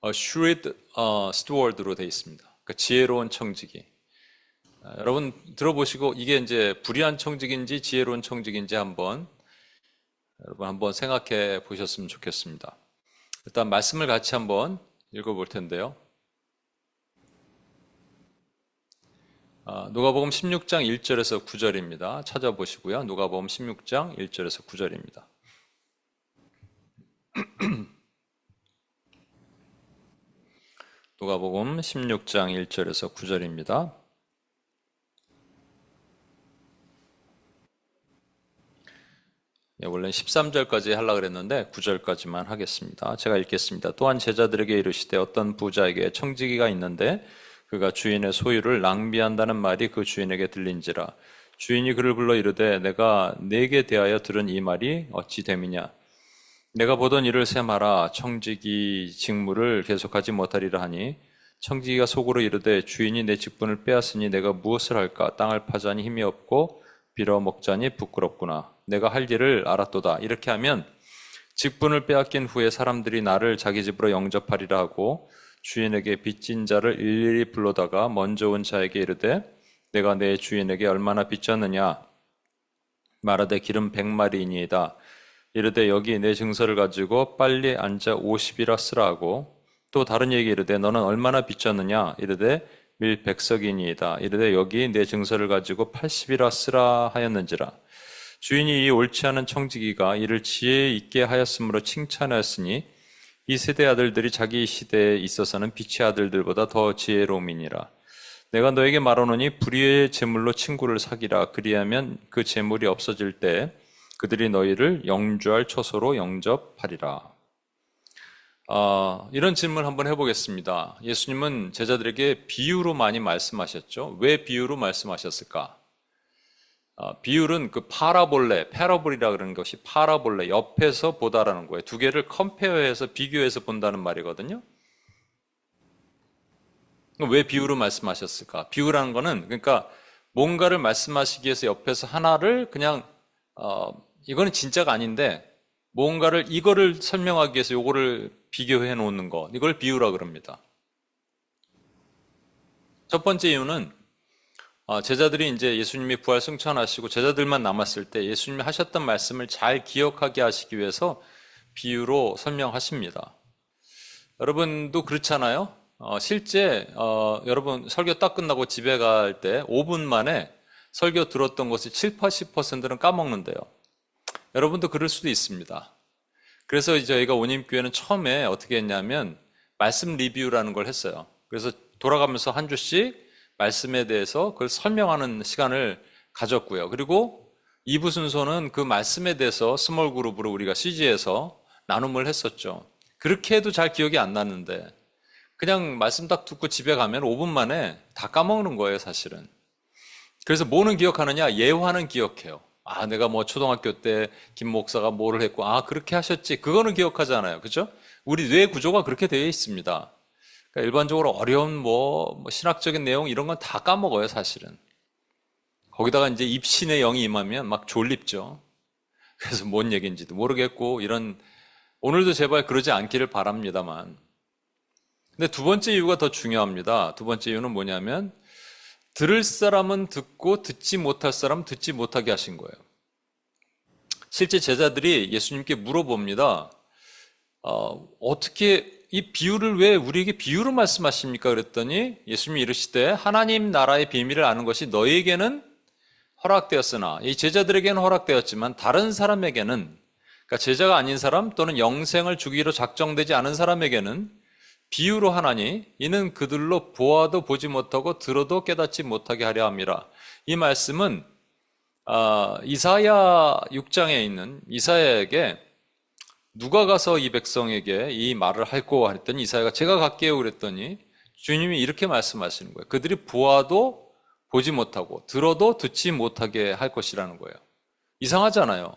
shrewd steward로 돼 있습니다. 그러니까 지혜로운 청지기. 여러분 들어보시고 이게 이제 불의한 청지기인지 지혜로운 청지기인지 한번 생각해 보셨으면 좋겠습니다. 일단 말씀을 같이 한번 읽어볼 텐데요. 누가복음 16장 1절에서 9절입니다. 찾아보시고요. 누가복음 16장 1절에서 9절입니다. 누가복음 16장 1절에서 9절입니다. 원래 13절까지 하려고 그랬는데 9절까지만 하겠습니다. 제가 읽겠습니다. 또한 제자들에게 이르시되 어떤 부자에게 청지기가 있는데 그가 주인의 소유를 낭비한다는 말이 그 주인에게 들린지라. 주인이 그를 불러 이르되 내가 네게 대하여 들은 이 말이 어찌 됨이냐. 내가 보던 일을 셈하라. 청지기 직무를 계속하지 못하리라 하니 청지기가 속으로 이르되 주인이 내 직분을 빼앗으니 내가 무엇을 할까. 땅을 파자니 힘이 없고 빌어먹자니 부끄럽구나. 내가 할 일을 알았도다. 이렇게 하면 직분을 빼앗긴 후에 사람들이 나를 자기 집으로 영접하리라 하고 주인에게 빚진 자를 일일이 불러다가 먼저 온 자에게 이르되 내가 내 주인에게 얼마나 빚졌느냐. 말하되 기름 100마리이니이다. 이르되 여기 내 증서를 가지고 빨리 앉아 50이라 쓰라 하고 또 다른 이에게 이르되 너는 얼마나 빚졌느냐. 이르되 밀 100석이니이다. 이르되 여기 내 증서를 가지고 80이라 쓰라 하였는지라. 주인이 이 옳지 않은 청지기가 이를 지혜 있게 하였으므로 칭찬하였으니 이 세대 아들들이 자기 시대에 있어서는 빛의 아들들보다 더 지혜로움이니라. 내가 너에게 말하노니 불의의 재물로 친구를 사기라. 그리하면 그 재물이 없어질 때 그들이 너희를 영주할 처소로 영접하리라. 이런 질문을 한번 해보겠습니다. 예수님은 제자들에게 비유로 많이 말씀하셨죠. 왜 비유로 말씀하셨을까? 비율은 그 패러블이라 그러는 것이 파라볼레, 옆에서 보다라는 거예요. 두 개를 컴페어해서 비교해서 본다는 말이거든요. 왜 비유로 말씀하셨을까? 비유라는 거는 그러니까 뭔가를 말씀하시기 위해서 옆에서 하나를 그냥 이거는 진짜가 아닌데 이거를 설명하기 위해서 요거를 비교해 놓는 거, 이걸 비유라 그럽니다. 첫 번째 이유는 제자들이 이제 예수님이 부활 승천하시고 제자들만 남았을 때 예수님이 하셨던 말씀을 잘 기억하게 하시기 위해서 비유로 설명하십니다. 여러분도 그렇잖아요. 실제 여러분 설교 딱 끝나고 집에 갈 때 5분 만에 설교 들었던 것이 70-80%는 까먹는데요. 여러분도 그럴 수도 있습니다. 그래서 저희가 온임교회는 처음에 어떻게 했냐면 말씀 리뷰라는 걸 했어요. 그래서 돌아가면서 한 주씩 말씀에 대해서 그걸 설명하는 시간을 가졌고요. 그리고 2부 순서는 그 말씀에 대해서 스몰 그룹으로 우리가 CG에서 나눔을 했었죠. 그렇게 해도 잘 기억이 안 났는데 그냥 말씀 딱 듣고 집에 가면 5분 만에 다 까먹는 거예요, 사실은. 그래서 뭐는 기억하느냐? 예화는 기억해요. 내가 초등학교 때 김 목사가 뭐를 했고 그렇게 하셨지. 그거는 기억하잖아요. 그죠? 우리 뇌 구조가 그렇게 되어 있습니다. 그러니까 일반적으로 어려운 신학적인 내용 이런 건 다 까먹어요, 사실은. 거기다가 이제 입신의 영이 임하면 막 졸립죠. 그래서 뭔 얘기인지도 모르겠고 오늘도 제발 그러지 않기를 바랍니다만. 근데 두 번째 이유가 더 중요합니다. 두 번째 이유는 뭐냐면 들을 사람은 듣고 듣지 못할 사람은 듣지 못하게 하신 거예요. 실제 제자들이 예수님께 물어봅니다. 어떻게 이 비유를 왜 우리에게 비유로 말씀하십니까? 그랬더니 예수님이 이르시되 하나님 나라의 비밀을 아는 것이 너희에게는 허락되었으나 이 제자들에게는 허락되었지만 다른 사람에게는, 그러니까 제자가 아닌 사람 또는 영생을 주기로 작정되지 않은 사람에게는 비유로 하나니 이는 그들로 보아도 보지 못하고 들어도 깨닫지 못하게 하려 함이라. 이 말씀은 이사야 6장에 있는 이사야에게 누가 가서 이 백성에게 이 말을 할꼬 했더니 이사야가 제가 갈게요 그랬더니 주님이 이렇게 말씀하시는 거예요. 그들이 보아도 보지 못하고 들어도 듣지 못하게 할 것이라는 거예요. 이상하잖아요.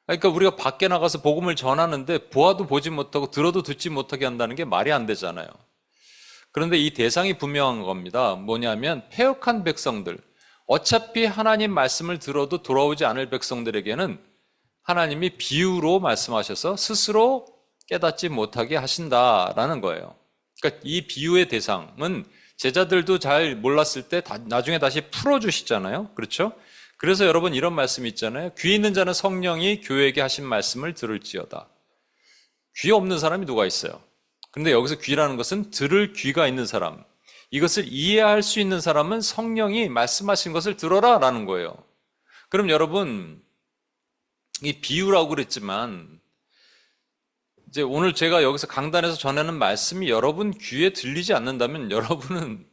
그러니까 우리가 밖에 나가서 복음을 전하는데 보아도 보지 못하고 들어도 듣지 못하게 한다는 게 말이 안 되잖아요. 그런데 이 대상이 분명한 겁니다. 뭐냐면 패역한 백성들, 어차피 하나님 말씀을 들어도 돌아오지 않을 백성들에게는 하나님이 비유로 말씀하셔서 스스로 깨닫지 못하게 하신다라는 거예요. 그러니까 이 비유의 대상은 제자들도 잘 몰랐을 때 나중에 다시 풀어주시잖아요. 그렇죠? 그래서 여러분 이런 말씀이 있잖아요. 귀 있는 자는 성령이 교회에게 하신 말씀을 들을지어다. 귀 없는 사람이 누가 있어요? 근데 여기서 귀라는 것은 들을 귀가 있는 사람, 이것을 이해할 수 있는 사람은 성령이 말씀하신 것을 들어라 라는 거예요. 그럼 여러분 이 비유라고 그랬지만 이제 오늘 제가 여기서 강단에서 전하는 말씀이 여러분 귀에 들리지 않는다면 여러분은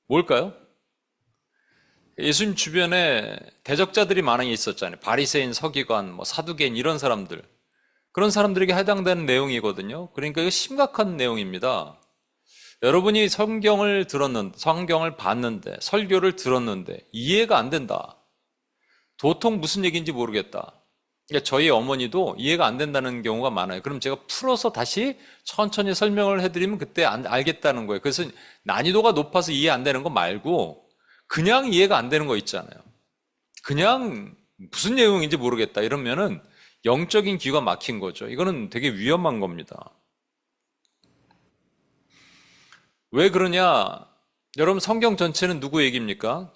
뭘까요? 예수님 주변에 대적자들이 많이 있었잖아요. 바리새인, 서기관, 사두개인 이런 사람들. 그런 사람들에게 해당되는 내용이거든요. 그러니까 이거 심각한 내용입니다. 여러분이 성경을 봤는데, 설교를 들었는데 이해가 안 된다. 도통 무슨 얘기인지 모르겠다. 그러니까 저희 어머니도 이해가 안 된다는 경우가 많아요. 그럼 제가 풀어서 다시 천천히 설명을 해드리면 그때 알겠다는 거예요. 그래서 난이도가 높아서 이해 안 되는 거 말고 그냥 이해가 안 되는 거 있잖아요. 그냥 무슨 내용인지 모르겠다 이러면은 영적인 귀가 막힌 거죠. 이거는 되게 위험한 겁니다. 왜 그러냐? 여러분 성경 전체는 누구 얘기입니까?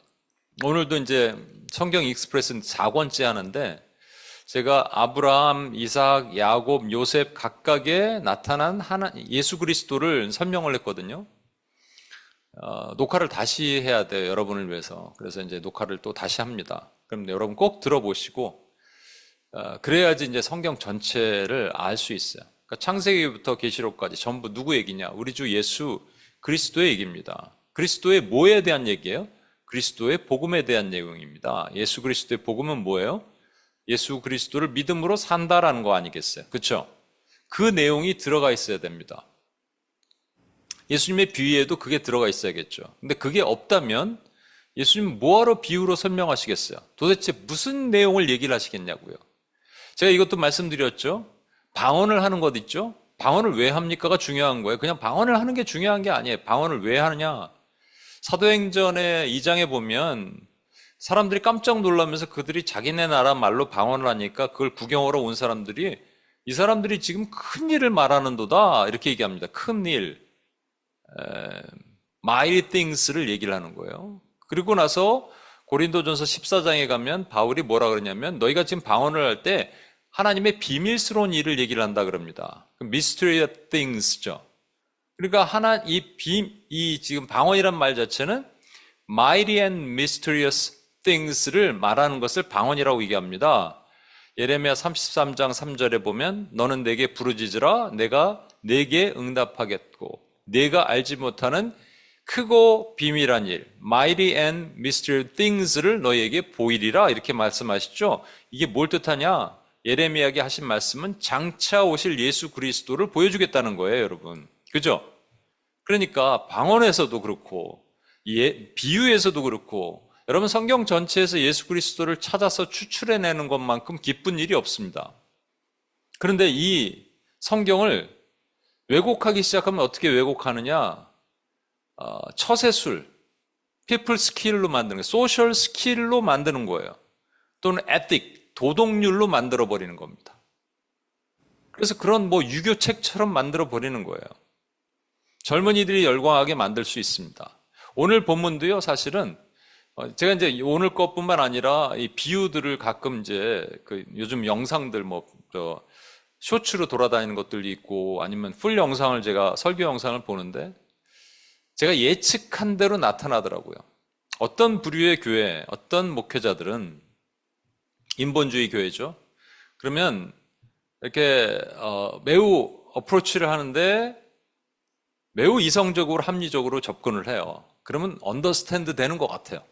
오늘도 이제 성경 익스프레스 4권째 하는데 제가 아브라함, 이삭, 야곱, 요셉 각각에 나타난 예수 그리스도를 설명을 했거든요. 녹화를 다시 해야 돼요. 여러분을 위해서. 그래서 이제 녹화를 또 다시 합니다. 그럼 여러분 꼭 들어보시고 그래야지 이제 성경 전체를 알 수 있어요. 그러니까 창세기부터 계시록까지 전부 누구 얘기냐? 우리 주 예수 그리스도의 얘기입니다. 그리스도의 뭐에 대한 얘기예요? 그리스도의 복음에 대한 내용입니다. 예수 그리스도의 복음은 뭐예요? 예수 그리스도를 믿음으로 산다라는 거 아니겠어요? 그렇죠? 그 내용이 들어가 있어야 됩니다. 예수님의 비유에도 그게 들어가 있어야겠죠. 근데 그게 없다면 예수님 뭐하러 비유로 설명하시겠어요? 도대체 무슨 내용을 얘기를 하시겠냐고요. 제가 이것도 말씀드렸죠. 방언을 하는 것 있죠. 방언을 왜 합니까가 중요한 거예요. 그냥 방언을 하는 게 중요한 게 아니에요. 방언을 왜 하느냐. 사도행전의 2장에 보면 사람들이 깜짝 놀라면서 그들이 자기네 나라 말로 방언을 하니까 그걸 구경하러 온 사람들이 이 사람들이 지금 큰 일을 말하는도다 이렇게 얘기합니다. 큰 일, mighty things를 얘기를 하는 거예요. 그리고 나서 고린도전서 14장에 가면 바울이 뭐라 그러냐면 너희가 지금 방언을 할 때 하나님의 비밀스러운 일을 얘기를 한다 그럽니다. mysterious things죠. 그러니까 이 지금 방언이란 말 자체는 mighty and mysterious things를 말하는 것을 방언이라고 얘기합니다. 예레미야 33장 3절에 보면 너는 내게 부르짖으라 내가 내게 응답하겠고 내가 알지 못하는 크고 비밀한 일 mighty and mysterious things를 너희에게 보이리라 이렇게 말씀하시죠. 이게 뭘 뜻하냐? 예레미야에게 하신 말씀은 장차 오실 예수 그리스도를 보여주겠다는 거예요, 여러분. 그죠? 그러니까 방언에서도 그렇고 비유에서도 그렇고 여러분 성경 전체에서 예수 그리스도를 찾아서 추출해내는 것만큼 기쁜 일이 없습니다. 그런데 이 성경을 왜곡하기 시작하면 어떻게 왜곡하느냐? 처세술, people skill로 만드는 거예요. social skill로 만드는 거예요. 또는 ethic, 도덕률로 만들어버리는 겁니다. 그래서 그런 유교책처럼 만들어버리는 거예요. 젊은이들이 열광하게 만들 수 있습니다. 오늘 본문도요, 사실은 제가 이제 오늘 것뿐만 아니라 이 비유들을 가끔 이제 요즘 영상들 쇼츠로 돌아다니는 것들이 있고 아니면 풀 영상을 제가 설교 영상을 보는데 제가 예측한 대로 나타나더라고요. 어떤 부류의 교회, 어떤 목회자들은 인본주의 교회죠. 그러면 이렇게 매우 어프로치를 하는데 매우 이성적으로 합리적으로 접근을 해요. 그러면 언더스탠드 되는 것 같아요.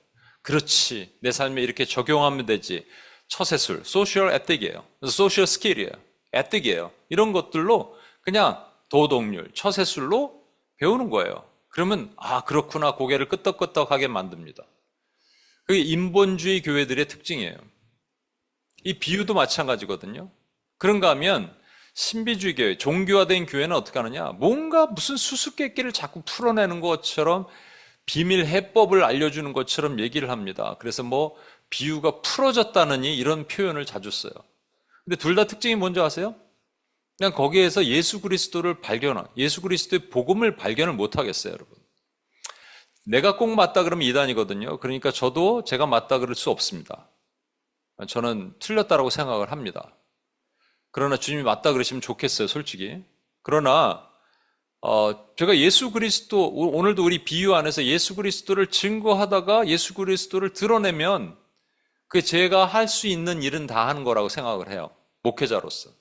그렇지, 내 삶에 이렇게 적용하면 되지. 처세술, 소셜 에틱이에요. 소셜 스킬이에요. 에틱이에요. 이런 것들로 그냥 도덕률, 처세술로 배우는 거예요. 그러면 그렇구나, 고개를 끄덕끄덕하게 만듭니다. 그게 인본주의 교회들의 특징이에요. 이 비유도 마찬가지거든요. 그런가 하면 신비주의 교회, 종교화된 교회는 어떻게 하느냐, 뭔가 무슨 수수께끼를 자꾸 풀어내는 것처럼 비밀 해법을 알려주는 것처럼 얘기를 합니다. 그래서 뭐 비유가 풀어졌다느니 이런 표현을 자주 써요. 근데 둘 다 특징이 뭔지 아세요? 그냥 거기에서 예수 그리스도를 예수 그리스도의 복음을 발견을 못 하겠어요, 여러분. 내가 꼭 맞다 그러면 이단이거든요. 그러니까 저도 제가 맞다 그럴 수 없습니다. 저는 틀렸다라고 생각을 합니다. 그러나 주님이 맞다 그러시면 좋겠어요, 솔직히. 그러나 제가 예수 그리스도, 오늘도 우리 비유 안에서 예수 그리스도를 증거하다가 예수 그리스도를 드러내면 그게 제가 할 수 있는 일은 다 하는 거라고 생각을 해요, 목회자로서.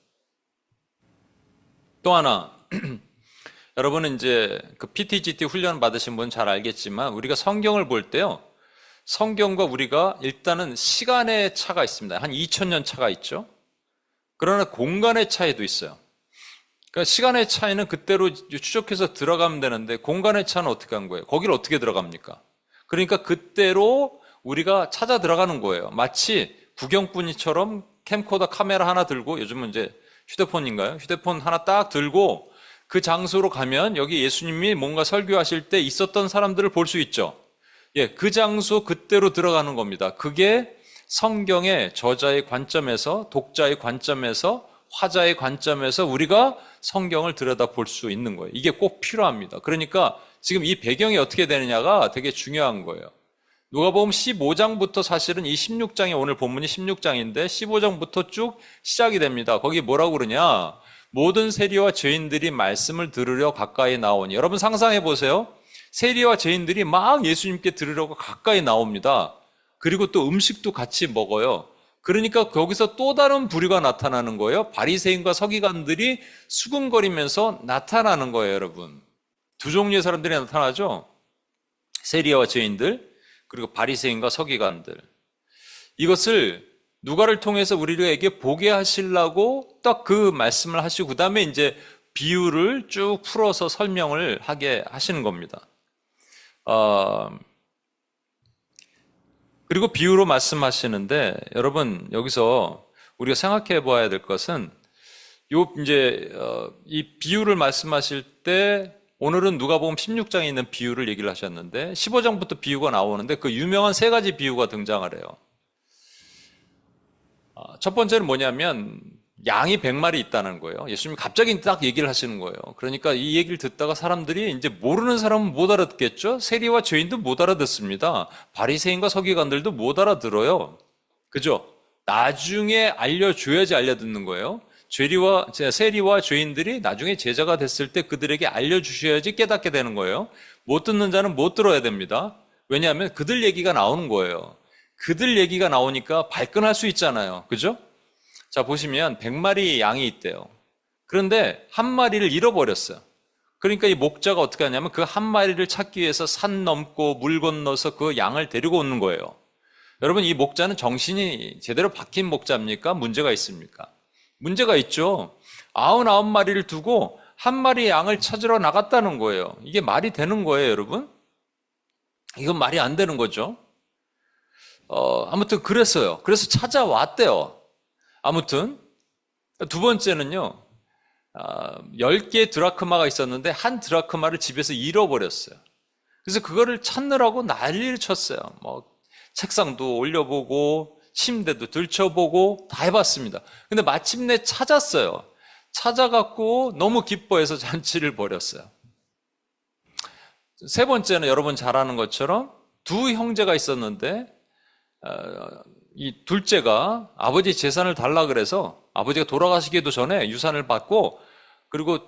또 하나, 여러분은 이제 그 PTGT 훈련 받으신 분 잘 알겠지만 우리가 성경을 볼 때요, 성경과 우리가 일단은 시간의 차가 있습니다. 한 2000년 차가 있죠. 그러나 공간의 차이도 있어요. 그러니까 시간의 차이는 그때로 추적해서 들어가면 되는데 공간의 차는 어떻게 한 거예요? 거기를 어떻게 들어갑니까? 그러니까 그때로 우리가 찾아 들어가는 거예요. 마치 구경꾼이처럼 캠코더 카메라 하나 들고, 요즘은 이제 휴대폰인가요? 휴대폰 하나 딱 들고 그 장소로 가면 여기 예수님이 뭔가 설교하실 때 있었던 사람들을 볼 수 있죠. 예, 그 장소 그때로 들어가는 겁니다. 그게 성경의 저자의 관점에서, 독자의 관점에서, 화자의 관점에서 우리가 성경을 들여다볼 수 있는 거예요. 이게 꼭 필요합니다. 그러니까 지금 이 배경이 어떻게 되느냐가 되게 중요한 거예요. 누가복음 15장부터 사실은 이 16장이, 오늘 본문이 16장인데 15장부터 쭉 시작이 됩니다. 거기 뭐라고 그러냐, 모든 세리와 죄인들이 말씀을 들으려 가까이 나오니. 여러분 상상해 보세요. 세리와 죄인들이 막 예수님께 들으려고 가까이 나옵니다. 그리고 또 음식도 같이 먹어요. 그러니까 거기서 또 다른 부류가 나타나는 거예요. 바리새인과 서기관들이 수군거리면서 나타나는 거예요, 여러분. 두 종류의 사람들이 나타나죠. 세리와 죄인들, 그리고 바리새인과 서기관들. 이것을 누가를 통해서 우리에게 보게 하시려고 딱 그 말씀을 하시고 그 다음에 이제 비유를 쭉 풀어서 설명을 하게 하시는 겁니다. 그리고 비유로 말씀하시는데, 여러분 여기서 우리가 생각해 봐야 될 것은 이 비유를 말씀하실 때 오늘은 누가복음 16장에 있는 비유를 얘기를 하셨는데 15장부터 비유가 나오는데 그 유명한 세 가지 비유가 등장을 해요. 첫 번째는 뭐냐면 양이 100마리 있다는 거예요. 예수님이 갑자기 딱 얘기를 하시는 거예요. 그러니까 이 얘기를 듣다가 사람들이, 이제 모르는 사람은 못 알아듣겠죠. 세리와 죄인도 못 알아듣습니다. 바리새인과 서기관들도 못 알아들어요. 그죠? 나중에 알려줘야지 알아듣는 거예요. 세리와 죄인들이 나중에 제자가 됐을 때 그들에게 알려주셔야지 깨닫게 되는 거예요. 못 듣는 자는 못 들어야 됩니다. 왜냐하면 그들 얘기가 나오는 거예요. 그들 얘기가 나오니까 발끈할 수 있잖아요. 그죠? 자, 보시면 100마리 양이 있대요. 그런데 한 마리를 잃어버렸어요. 그러니까 이 목자가 어떻게 하냐면 그 한 마리를 찾기 위해서 산 넘고 물 건너서 그 양을 데리고 오는 거예요. 여러분, 이 목자는 정신이 제대로 박힌 목자입니까? 문제가 있습니까? 문제가 있죠. 99마리를 두고 한 마리 양을 찾으러 나갔다는 거예요. 이게 말이 되는 거예요, 여러분? 이건 말이 안 되는 거죠. 아무튼 그랬어요. 그래서 찾아왔대요. 아무튼 두 번째는요, 10개의 드라크마가 있었는데 한 드라크마를 집에서 잃어버렸어요. 그래서 그거를 찾느라고 난리를 쳤어요. 뭐 책상도 올려보고 침대도 들춰보고 다 해봤습니다. 근데 마침내 찾았어요. 찾아갖고 너무 기뻐해서 잔치를 벌였어요. 세 번째는 여러분 잘 아는 것처럼 두 형제가 있었는데 이 둘째가 아버지 재산을 달라 그래서 아버지가 돌아가시기도 전에 유산을 받고 그리고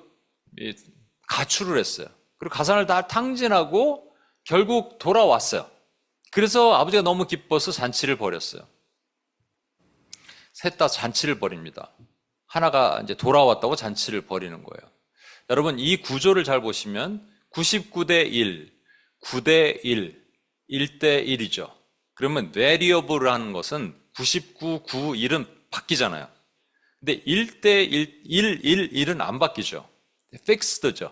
가출을 했어요. 그리고 가산을 다 탕진하고 결국 돌아왔어요. 그래서 아버지가 너무 기뻐서 잔치를 벌였어요. 셋 다 잔치를 벌입니다. 하나가 이제 돌아왔다고 잔치를 벌이는 거예요. 여러분, 이 구조를 잘 보시면 99대 1, 9대 1, 1대 1이죠. 그러면 variable라는 것은 99, 9, 1은 바뀌잖아요. 근데 1대 1, 1은 안 바뀌죠. 픽스드죠.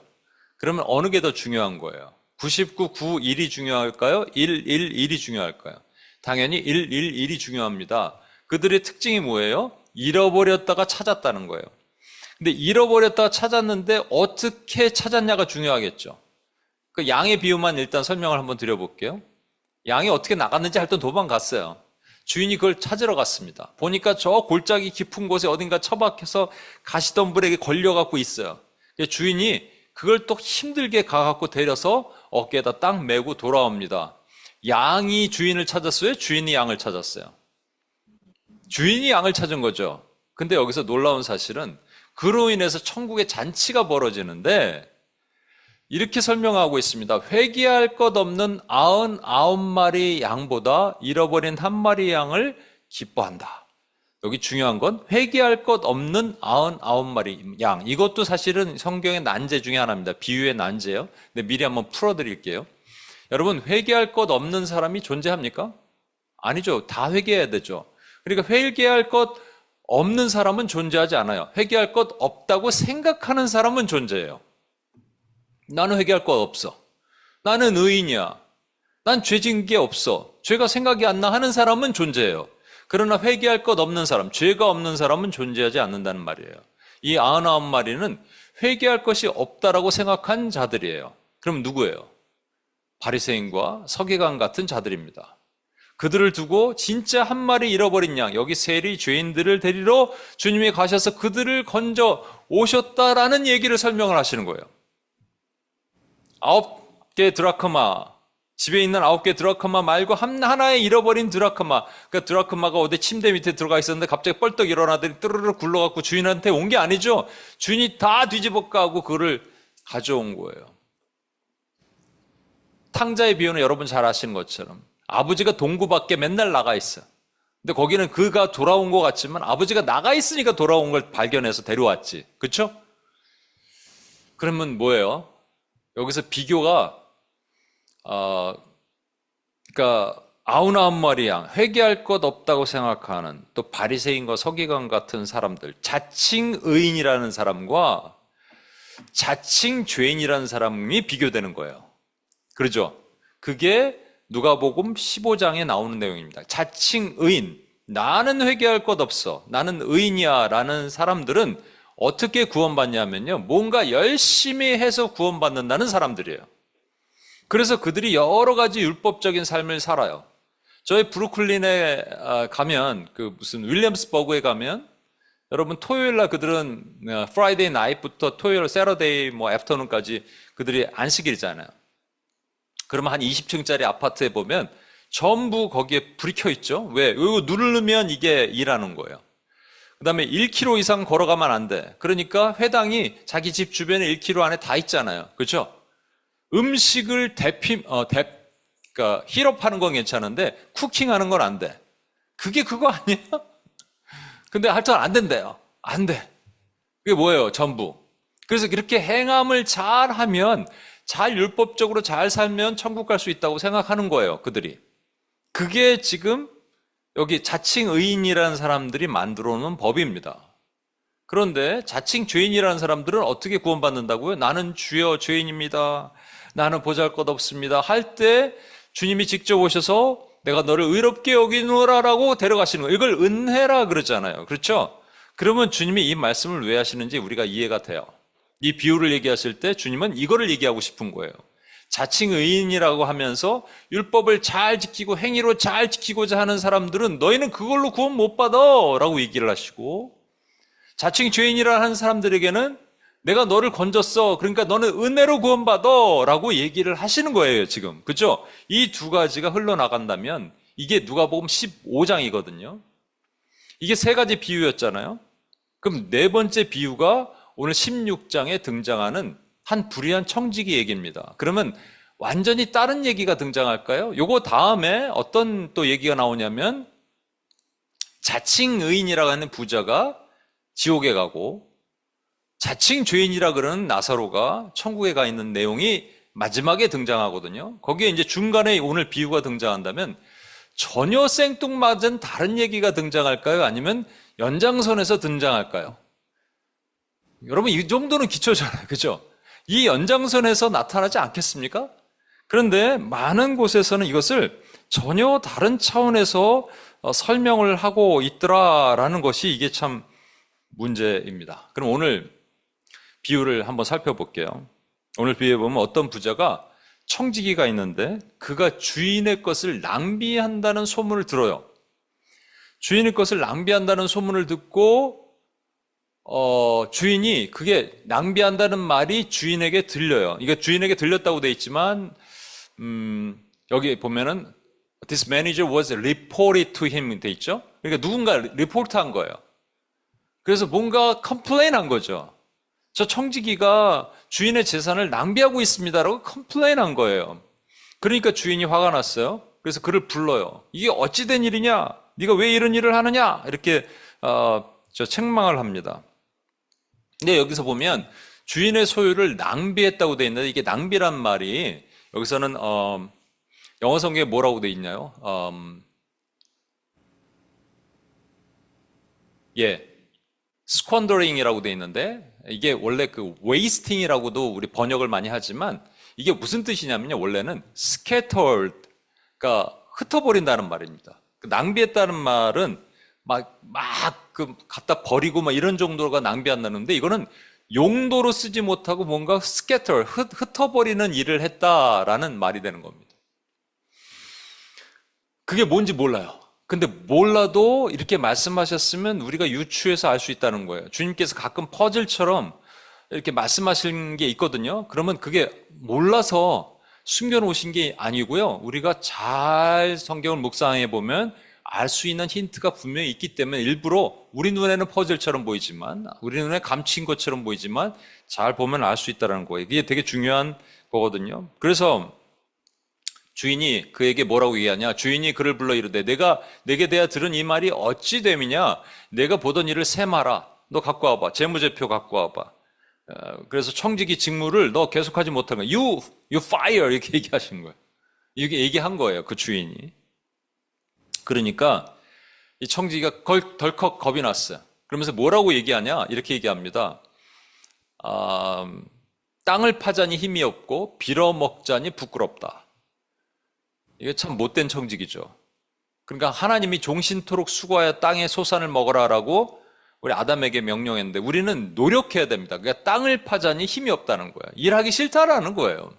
그러면 어느 게 더 중요한 거예요? 99, 9, 1이 중요할까요? 1, 1이 중요할까요? 당연히 1, 1이 중요합니다. 그들의 특징이 뭐예요? 잃어버렸다가 찾았다는 거예요. 근데 잃어버렸다가 찾았는데 어떻게 찾았냐가 중요하겠죠. 그 양의 비유만 일단 설명을 한번 드려볼게요. 양이 어떻게 나갔는지 하여튼 도망갔어요. 주인이 그걸 찾으러 갔습니다. 보니까 저 골짜기 깊은 곳에 어딘가 처박혀서 가시덤불에게 걸려갖고 있어요. 주인이 그걸 또 힘들게 가갖고 데려서 어깨에다 딱 메고 돌아옵니다. 양이 주인을 찾았어요? 주인이 양을 찾았어요? 주인이 양을 찾은 거죠. 근데 여기서 놀라운 사실은 그로 인해서 천국의 잔치가 벌어지는데 이렇게 설명하고 있습니다. 회개할 것 없는 99마리 양보다 잃어버린 한 마리 양을 기뻐한다. 여기 중요한 건 회개할 것 없는 99마리 양. 이것도 사실은 성경의 난제 중에 하나입니다. 비유의 난제예요. 근데 미리 한번 풀어드릴게요. 여러분, 회개할 것 없는 사람이 존재합니까? 아니죠. 다 회개해야 되죠. 그러니까 회개할 것 없는 사람은 존재하지 않아요. 회개할 것 없다고 생각하는 사람은 존재해요. 나는 회개할 것 없어. 나는 의인이야. 난 죄진 게 없어. 죄가 생각이 안 나 하는 사람은 존재해요. 그러나 회개할 것 없는 사람, 죄가 없는 사람은 존재하지 않는다는 말이에요. 이 99마리는 회개할 것이 없다라고 생각한 자들이에요. 그럼 누구예요? 바리새인과 서기관 같은 자들입니다. 그들을 두고 진짜 한 마리 잃어버린 양, 여기 세리 죄인들을 데리러 주님이 가셔서 그들을 건져 오셨다라는 얘기를 설명을 하시는 거예요. 9개 드라크마, 집에 있는 9개 드라크마 말고 하나의 잃어버린 드라크마. 그러니까 드라크마가 어디 침대 밑에 들어가 있었는데 갑자기 뻘떡 일어나더니 뜨르르 굴러갖고 주인한테 온 게 아니죠. 주인이 다 뒤집어 까고 그거를 가져온 거예요. 탕자의 비유는 여러분 잘 아시는 것처럼 아버지가 동구 밖에 맨날 나가 있어. 근데 거기는 그가 돌아온 것 같지만 아버지가 나가 있으니까 돌아온 걸 발견해서 데려왔지. 그렇죠? 그러면 뭐예요? 여기서 비교가 그러니까 99마리 양, 회개할 것 없다고 생각하는 또 바리새인과 서기관 같은 사람들, 자칭 의인이라는 사람과 자칭 죄인이라는 사람이 비교되는 거예요. 그렇죠? 그게 누가복음 15장에 나오는 내용입니다. 자칭 의인, 나는 회개할 것 없어, 나는 의인이야 라는 사람들은 어떻게 구원받냐면요, 뭔가 열심히 해서 구원받는다는 사람들이에요. 그래서 그들이 여러 가지 율법적인 삶을 살아요. 저희 브루클린에 가면, 그 무슨 윌리엄스버그에 가면, 여러분 토요일 날 그들은 프라이데이 나잇부터 토요일, 세러데이, 애프터눈까지 그들이 안식일이잖아요. 그러면 한 20층짜리 아파트에 보면 전부 거기에 불이 켜 있죠. 왜? 이거 누르면 이게 일하는 거예요. 그 다음에 1km 이상 걸어가면 안 돼. 그러니까 회당이 자기 집 주변에 1km 안에 다 있잖아요. 그렇죠? 음식을 그러니까 힐업하는 건 괜찮은데 쿠킹하는 건 안 돼. 그게 그거 아니야? 근데 하여튼 안 된대요. 안 돼. 그게 뭐예요? 전부. 그래서 이렇게 행함을 잘 하면, 잘 율법적으로 잘 살면 천국 갈 수 있다고 생각하는 거예요. 그들이. 그게 지금 여기 자칭 의인이라는 사람들이 만들어 놓은 법입니다. 그런데 자칭 죄인이라는 사람들은 어떻게 구원받는다고요? 나는 주여 죄인입니다. 나는 보잘것없습니다. 할 때 주님이 직접 오셔서 내가 너를 의롭게 여기노라라고 데려가시는 거예요. 이걸 은혜라 그러잖아요. 그렇죠? 그러면 주님이 이 말씀을 왜 하시는지 우리가 이해가 돼요. 이 비유를 얘기하실 때 주님은 이거를 얘기하고 싶은 거예요. 자칭 의인이라고 하면서 율법을 잘 지키고 행위로 잘 지키고자 하는 사람들은 너희는 그걸로 구원 못 받아 라고 얘기를 하시고, 자칭 죄인이라 하는 사람들에게는 내가 너를 건졌어, 그러니까 너는 은혜로 구원받아 라고 얘기를 하시는 거예요. 지금 그렇죠? 이 두 가지가 흘러나간다면 이게 누가복음 15장이거든요. 이게 세 가지 비유였잖아요. 그럼 네 번째 비유가 오늘 16장에 등장하는 한 불의한 청지기 얘기입니다. 그러면 완전히 다른 얘기가 등장할까요? 요거 다음에 어떤 또 얘기가 나오냐면, 자칭 의인이라고 하는 부자가 지옥에 가고 자칭 죄인이라 그러는 나사로가 천국에 가 있는 내용이 마지막에 등장하거든요. 거기에 이제 중간에 오늘 비유가 등장한다면, 전혀 생뚱맞은 다른 얘기가 등장할까요? 아니면 연장선에서 등장할까요? 여러분, 이 정도는 기초잖아요. 그죠? 이 연장선에서 나타나지 않겠습니까? 그런데 많은 곳에서는 이것을 전혀 다른 차원에서 설명을 하고 있더라라는 것이 이게 참 문제입니다. 그럼 오늘 비유를 한번 살펴볼게요. 오늘 비유에 보면 어떤 부자가 청지기가 있는데 그가 주인의 것을 낭비한다는 소문을 들어요. 주인의 것을 낭비한다는 소문을 듣고 주인이 그게 낭비한다는 말이 주인에게 들려요. 이게 주인에게 들렸다고 돼 있지만 여기 보면은 this manager was reported to him 돼 있죠. 그러니까 누군가 리포트한 거예요. 그래서 뭔가 컴플레인한 거죠. 저 청지기가 주인의 재산을 낭비하고 있습니다라고 컴플레인한 거예요. 그러니까 주인이 화가 났어요. 그래서 그를 불러요. 이게 어찌된 일이냐? 네가 왜 이런 일을 하느냐? 이렇게 책망을 합니다. 근데 여기서 보면 주인의 소유를 낭비했다고 돼 있는데 이게 낭비란 말이 여기서는 영어 성경에 뭐라고 돼 있나요? squandering이라고 돼 있는데 이게 원래 그 wasting이라고도 우리 번역을 많이 하지만 이게 무슨 뜻이냐면요. 원래는 scattered, 그러니까 흩어버린다는 말입니다. 낭비했다는 말은 그 갖다 버리고 막 이런 정도가 낭비한다는데 이거는 용도로 쓰지 못하고 뭔가 scatter, 흩어버리는 일을 했다라는 말이 되는 겁니다. 그게 뭔지 몰라요. 근데 몰라도 이렇게 말씀하셨으면 우리가 유추해서 알 수 있다는 거예요. 주님께서 가끔 퍼즐처럼 이렇게 말씀하시는 게 있거든요. 그러면 그게 몰라서 숨겨놓으신 게 아니고요. 우리가 잘 성경을 묵상해 보면 알 수 있는 힌트가 분명히 있기 때문에 일부러 우리 눈에는 퍼즐처럼 보이지만 우리 눈에 감친 것처럼 보이지만 잘 보면 알 수 있다는 거예요. 이게 되게 중요한 거거든요. 그래서 주인이 그에게 뭐라고 얘기하냐? 주인이 그를 불러 이르되 내가 내게 대하 들은 이 말이 어찌 됨이냐? 내가 보던 일을 세마라. 너 갖고 와봐. 재무제표 갖고 와봐. 그래서 청지기 직무를 너 계속하지 못하는 거야. You fire 이렇게 얘기하신 거예요. 이렇게 얘기한 거예요. 그 주인이. 그러니까 이 청지기가 덜컥 겁이 났어요. 그러면서 뭐라고 얘기하냐? 이렇게 얘기합니다. 땅을 파자니 힘이 없고 빌어먹자니 부끄럽다. 이게 참 못된 청지기죠. 그러니까 하나님이 종신토록 수고하여 땅의 소산을 먹어라라고 우리 아담에게 명령했는데 우리는 노력해야 됩니다. 그러니까 땅을 파자니 힘이 없다는 거예요. 일하기 싫다라는 거예요.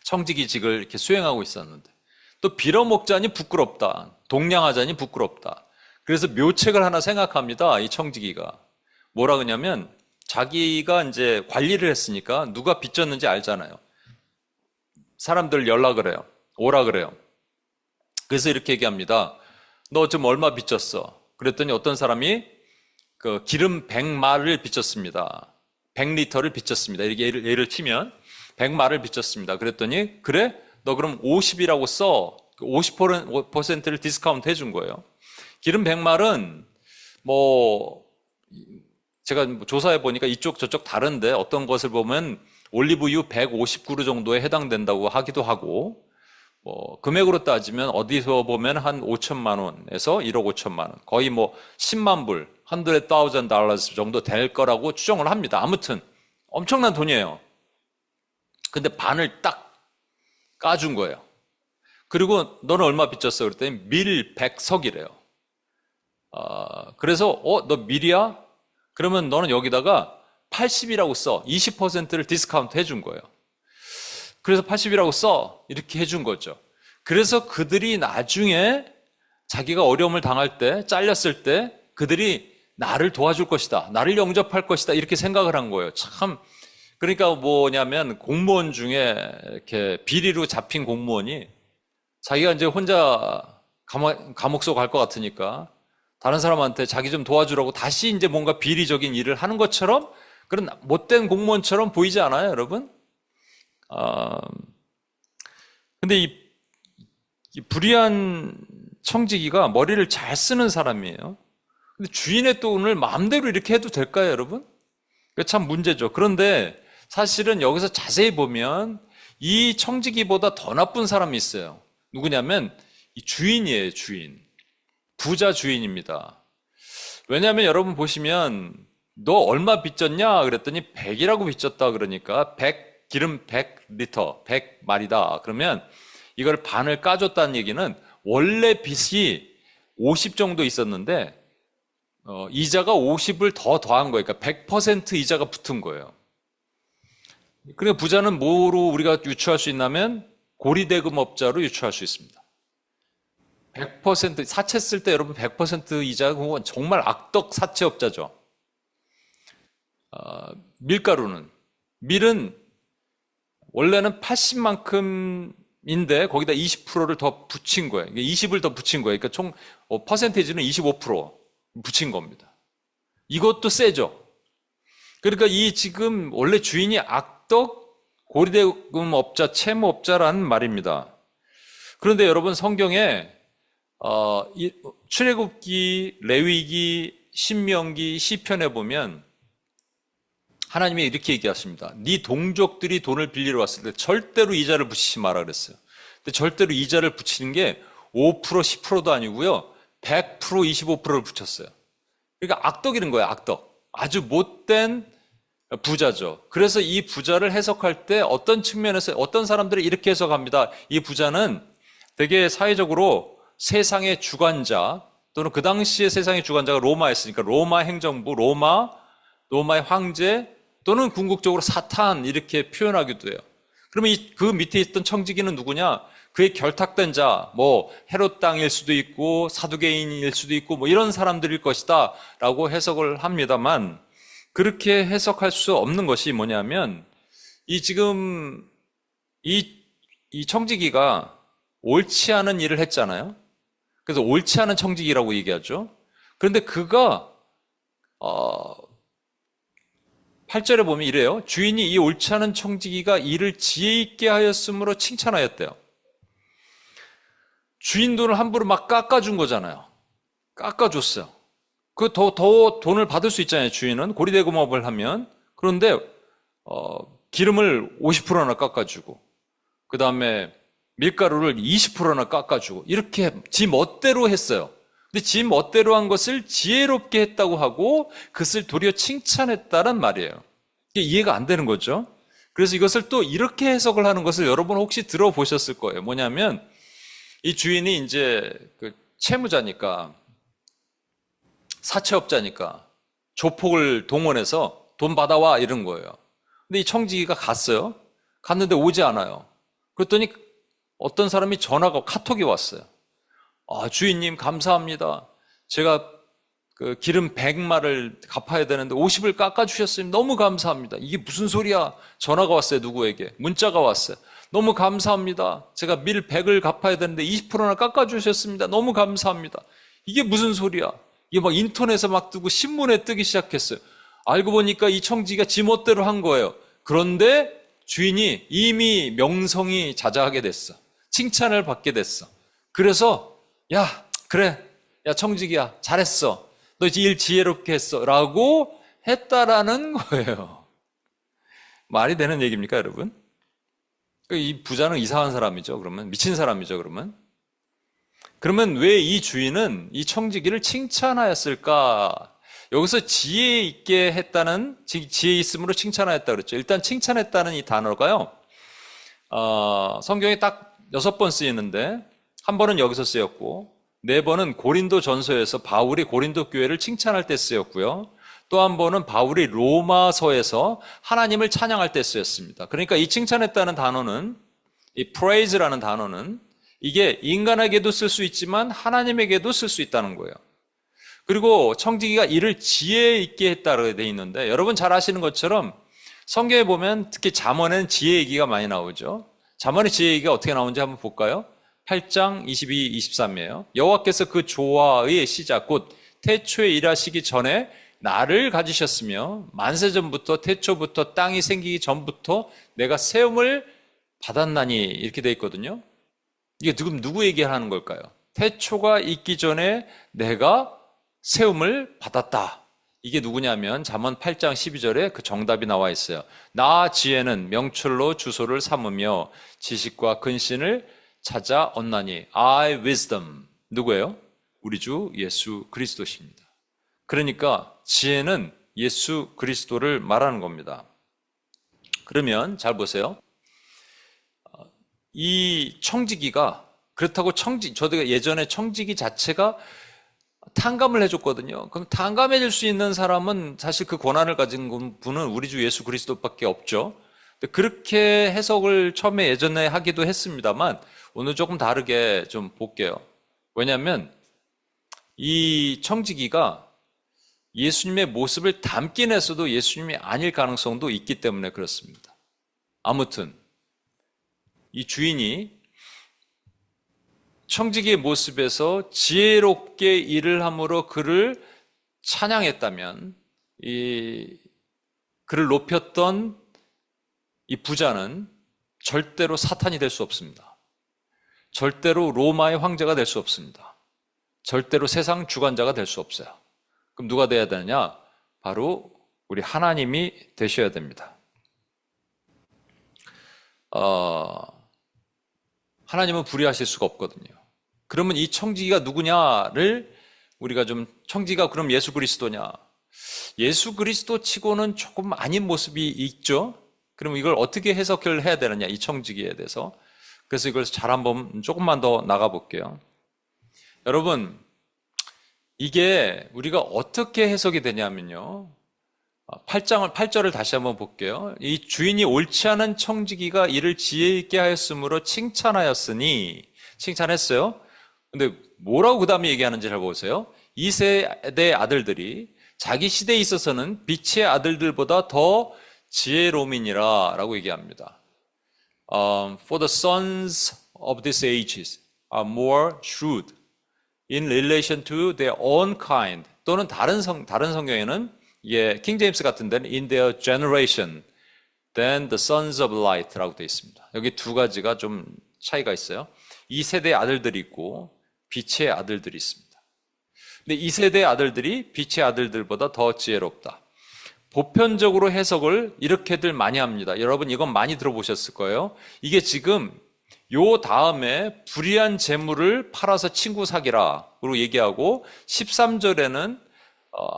청지기직을 이렇게 수행하고 있었는데 또 빌어먹자니 부끄럽다. 동냥하자니 부끄럽다. 그래서 묘책을 하나 생각합니다. 이 청지기가 뭐라 그러냐면 자기가 이제 관리를 했으니까 누가 빚졌는지 알잖아요. 사람들 연락을 해요. 오라 그래요. 그래서 이렇게 얘기합니다. 너 지금 얼마 빚졌어? 그랬더니 어떤 사람이 그 기름 100마를 빚졌습니다. 100리터를 빚졌습니다. 이렇게 예를 치면 100마를 빚졌습니다. 그랬더니 그래? 너 그럼 50이라고 써. 50%를 디스카운트 해준 거예요. 기름 100마는 뭐 제가 조사해 보니까 이쪽 저쪽 다른데 어떤 것을 보면 올리브유 150그루 정도에 해당된다고 하기도 하고 뭐 금액으로 따지면 어디서 보면 한 5천만 원에서 1억 5천만 원, 거의 뭐 10만 불, $100,000 정도 될 거라고 추정을 합니다. 아무튼 엄청난 돈이에요. 근데 반을 딱 까준 거예요. 그리고 너는 얼마 빚졌어? 그랬더니 밀 100석이래요. 그래서 너 밀이야? 그러면 너는 여기다가 80이라고 써. 20%를 디스카운트 해준 거예요. 그래서 80이라고 써. 이렇게 해준 거죠. 그래서 그들이 나중에 자기가 어려움을 당할 때, 잘렸을 때 그들이 나를 도와줄 것이다. 나를 영접할 것이다. 이렇게 생각을 한 거예요. 참. 그러니까 뭐냐면 공무원 중에 이렇게 비리로 잡힌 공무원이 자기가 이제 혼자 감옥소 갈 것 같으니까 다른 사람한테 자기 좀 도와주라고 다시 이제 뭔가 비리적인 일을 하는 것처럼 그런 못된 공무원처럼 보이지 않아요, 여러분? 근데 이 불의한 청지기가 머리를 잘 쓰는 사람이에요. 근데 주인의 돈을 마음대로 이렇게 해도 될까요, 여러분? 그게 참 문제죠. 그런데 사실은 여기서 자세히 보면 이 청지기보다 더 나쁜 사람이 있어요. 누구냐면 이 주인이에요, 주인. 부자 주인입니다. 왜냐하면 여러분 보시면 너 얼마 빚졌냐 그랬더니 100이라고 빚졌다 그러니까 100, 기름 100리터, 100마리다. 그러면 이걸 반을 까줬다는 얘기는 원래 빚이 50 정도 있었는데 이자가 50을 더 더한 거예요. 그러니까 100% 이자가 붙은 거예요. 그러니까 부자는 뭐로 우리가 유추할 수 있냐면 고리대금업자로 유추할 수 있습니다. 100% 사채 쓸 때 여러분 100% 이자 그건 정말 악덕 사채업자죠. 밀가루는 밀은 원래는 80만큼인데 거기다 20%를 더 붙인 거예요. 20을 더 붙인 거예요. 그러니까 총 퍼센테이지는 25% 붙인 겁니다. 이것도 세죠. 그러니까 이 지금 원래 주인이 악덕 고리대금업자, 채무업자라는 말입니다. 그런데 여러분 성경에 출애굽기, 레위기, 신명기, 시편에 보면 하나님이 이렇게 얘기하십니다. 네 동족들이 돈을 빌리러 왔을 때 절대로 이자를 붙이지 마라 그랬어요. 근데 절대로 이자를 붙이는 게 5%, 10%도 아니고요. 100%, 25%를 붙였어요. 그러니까 악덕이는 거예요, 악덕. 아주 못된 부자죠. 그래서 이 부자를 해석할 때 어떤 측면에서 어떤 사람들이 이렇게 해석합니다. 이 부자는 되게 사회적으로 세상의 주관자 또는 그 당시에 세상의 주관자가 로마였으니까 로마 행정부, 로마의 황제 또는 궁극적으로 사탄 이렇게 표현하기도 해요. 그러면 그 밑에 있던 청지기는 누구냐? 그의 결탁된 자, 뭐 헤롯 땅일 수도 있고 사두개인일 수도 있고 뭐 이런 사람들일 것이다 라고 해석을 합니다만 그렇게 해석할 수 없는 것이 뭐냐면 지금 이 청지기가 옳지 않은 일을 했잖아요. 그래서 옳지 않은 청지기라고 얘기하죠. 그런데 그가 8절에 보면 이래요. 주인이 이 옳지 않은 청지기가 이를 지혜 있게 하였으므로 칭찬하였대요. 주인 돈을 함부로 막 깎아준 거잖아요. 깎아줬어요. 더 돈을 받을 수 있잖아요. 주인은 고리대금업을 하면. 그런데 기름을 50%나 깎아주고 그 다음에 밀가루를 20%나 깎아주고 이렇게 지 멋대로 했어요. 근데 지 멋대로 한 것을 지혜롭게 했다고 하고 그것을 도리어 칭찬했다란 말이에요. 이게 이해가 안 되는 거죠. 그래서 이것을 또 이렇게 해석을 하는 것을 여러분 혹시 들어보셨을 거예요. 뭐냐면 이 주인이 이제 그 채무자니까 사채업자니까 조폭을 동원해서 돈 받아와 이런 거예요. 근데 이 청지기가 갔어요. 갔는데 오지 않아요. 그랬더니 어떤 사람이 카톡이 왔어요. 주인님 감사합니다. 제가 그 기름 100마를 갚아야 되는데 50을 깎아주셨으니 너무 감사합니다. 이게 무슨 소리야? 전화가 왔어요. 누구에게? 문자가 왔어요. 너무 감사합니다. 제가 밀 100을 갚아야 되는데 20%나 깎아주셨습니다. 너무 감사합니다. 이게 무슨 소리야? 이게 막 인터넷에 막 뜨고 신문에 뜨기 시작했어요. 알고 보니까 이 청지기가 지멋대로 한 거예요. 그런데 주인이 이미 명성이 자자하게 됐어. 칭찬을 받게 됐어. 그래서 야 그래 야 청지기야 잘했어. 너 이제 일 지혜롭게 했어 라고 했다라는 거예요. 말이 되는 얘기입니까 여러분? 이 부자는 이상한 사람이죠. 그러면 미친 사람이죠. 그러면 왜 이 주인은 이 청지기를 칭찬하였을까? 여기서 지혜 있게 했다는 지혜 있음으로 칭찬하였다 그랬죠. 일단 칭찬했다는 이 단어가요. 성경에 딱 6번 쓰이는데 한 번은 여기서 쓰였고 4번은 고린도 전서에서 바울이 고린도 교회를 칭찬할 때 쓰였고요. 또 한 번은 바울이 로마서에서 하나님을 찬양할 때 쓰였습니다. 그러니까 이 칭찬했다는 단어는 이 praise라는 단어는 이게 인간에게도 쓸 수 있지만 하나님에게도 쓸 수 있다는 거예요. 그리고 청지기가 이를 지혜 있게 했다고 되어 있는데 여러분 잘 아시는 것처럼 성경에 보면 특히 잠언에는 지혜 얘기가 많이 나오죠. 잠언의 지혜 얘기가 어떻게 나오는지 한번 볼까요? 8장 22, 23이에요. 여호와께서 그 조화의 시작 곧 태초에 일하시기 전에 나를 가지셨으며 만세전부터 태초부터 땅이 생기기 전부터 내가 세움을 받았나니 이렇게 되어 있거든요. 이게 누구 얘기하는 걸까요? 태초가 있기 전에 내가 세움을 받았다. 이게 누구냐면 잠언 8장 12절에 그 정답이 나와 있어요. 나 지혜는 명철로 주소를 삼으며 지식과 근신을 찾아 얻나니. I wisdom. 누구예요? 우리 주 예수 그리스도십니다. 그러니까 지혜는 예수 그리스도를 말하는 겁니다. 그러면 잘 보세요. 이 청지기가 그렇다고 저도 예전에 청지기 자체가 탕감을 해줬거든요. 그럼 탕감해줄 수 있는 사람은 사실 그 권한을 가진 분은 우리 주 예수 그리스도밖에 없죠. 그렇게 해석을 처음에 예전에 하기도 했습니다만 오늘 조금 다르게 좀 볼게요. 왜냐하면 이 청지기가 예수님의 모습을 담긴 했어도 예수님이 아닐 가능성도 있기 때문에 그렇습니다. 아무튼 이 주인이 청지기의 모습에서 지혜롭게 일을 함으로 그를 찬양했다면 그를 높였던 이 부자는 절대로 사탄이 될 수 없습니다. 절대로 로마의 황제가 될 수 없습니다. 절대로 세상 주관자가 될 수 없어요. 그럼 누가 돼야 되느냐? 바로 우리 하나님이 되셔야 됩니다. 하나님은 불의하실 수가 없거든요. 그러면 이 청지기가 누구냐를 우리가 좀, 청지기가 그럼 예수 그리스도냐? 예수 그리스도 치고는 조금 아닌 모습이 있죠? 그럼 이걸 어떻게 해석을 해야 되느냐, 이 청지기에 대해서. 그래서 이걸 잘 한번 조금만 더 나가볼게요. 여러분, 이게 우리가 어떻게 해석이 되냐면요. 8절을 다시 한번 볼게요. 이 주인이 옳지 않은 청지기가 이를 지혜 있게 하였으므로 칭찬했어요. 근데 뭐라고 그 다음에 얘기하는지 잘 보세요. 이 세대 아들들이 자기 시대에 있어서는 빛의 아들들보다 더 지혜로움이니라 라고 얘기합니다. For the sons of these ages are more shrewd in relation to their own kind. 또는 다른 성경에는 킹 제임스 같은 데는 in their generation than the sons of light라고 되어 있습니다. 여기 두 가지가 좀 차이가 있어요. 이 세대의 아들들이 있고 빛의 아들들이 있습니다. 근데 이 세대의 아들들이 빛의 아들들보다 더 지혜롭다. 보편적으로 해석을 이렇게들 많이 합니다. 여러분 이건 많이 들어보셨을 거예요. 이게 지금 요 다음에 불의한 재물을 팔아서 친구 사귀라로 얘기하고 13절에는